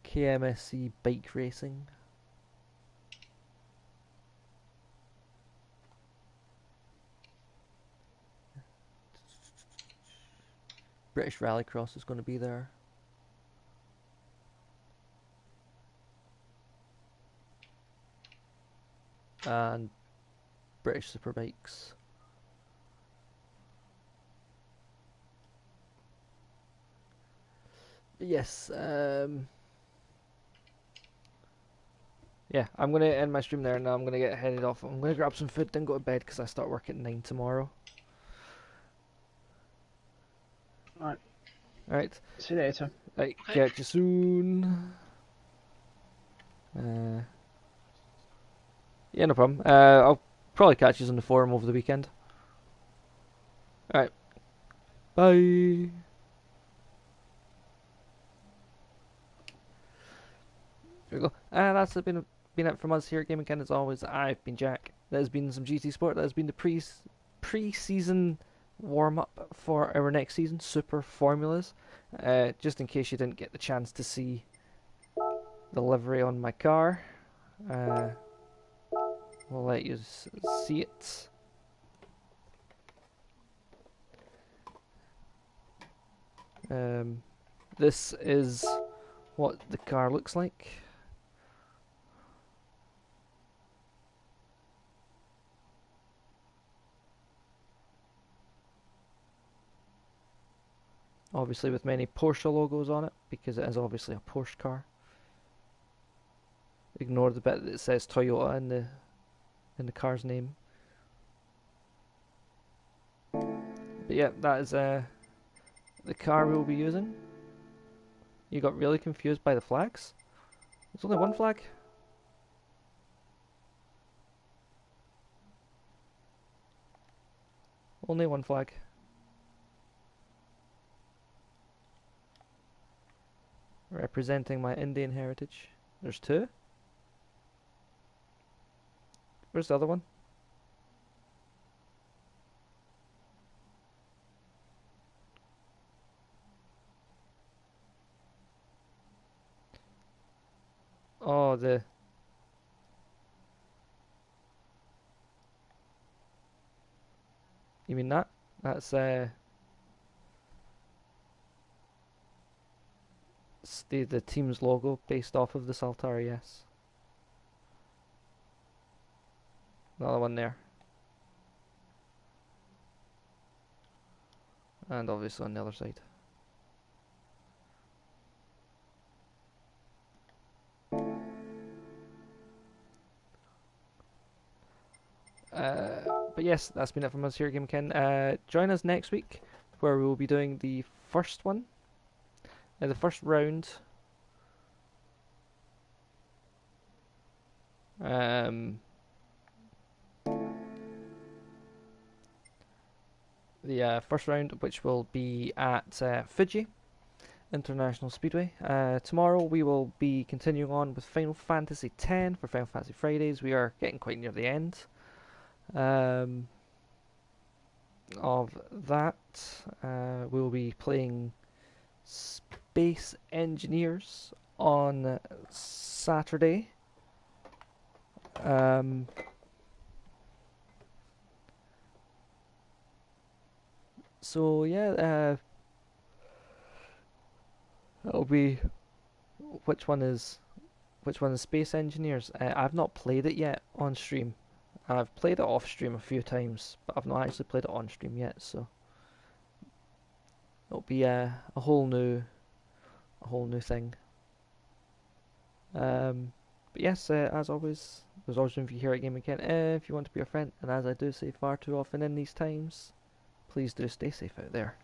KMSC bike racing. British Rallycross is going to be there. And British Superbikes. Yes, yeah, I'm going to end my stream there now. I'm going to get headed off. I'm going to grab some food, then go to bed because I start work at 9 tomorrow. Alright. Alright. See you later. Right, catch you soon. Yeah, no problem. I'll probably catch you on the forum over the weekend. Alright. Bye. There we go. That's been it from us here at Gaming Ken. As always, I've been Jack. That has been some GT Sport. That has been the pre-season warm-up for our next season, Super Formulas. Just in case you didn't get the chance to see the livery on my car, we'll let you see it. This is what the car looks like. Obviously with many Porsche logos on it, because it is obviously a Porsche car. Ignore the bit that says Toyota in the car's name. But yeah, that is the car we'll be using. You got really confused by the flags? There's only one flag. Only one flag. Representing my Indian heritage. There's two. Where's the other one? Oh, you mean that? That's the team's logo based off of the Saltari, yes. Another one there. And obviously on the other side. But yes, that's been it from us here at GameKin. Join us next week, where we will be doing the first one, the first round. The first round, which will be at Fuji International Speedway. Tomorrow we will be continuing on with Final Fantasy X for Final Fantasy Fridays. We are getting quite near the end of that. We will be playing Space Engineers on Saturday. So yeah, it'll be which one is Space Engineers? I've not played it yet on stream. I've played it off stream a few times, but I've not actually played it on stream yet. So it'll be a whole new thing. But yes, as always, there's always room for you here at Game Again. If you want to be a friend, and as I do say far too often in these times, please do stay safe out there.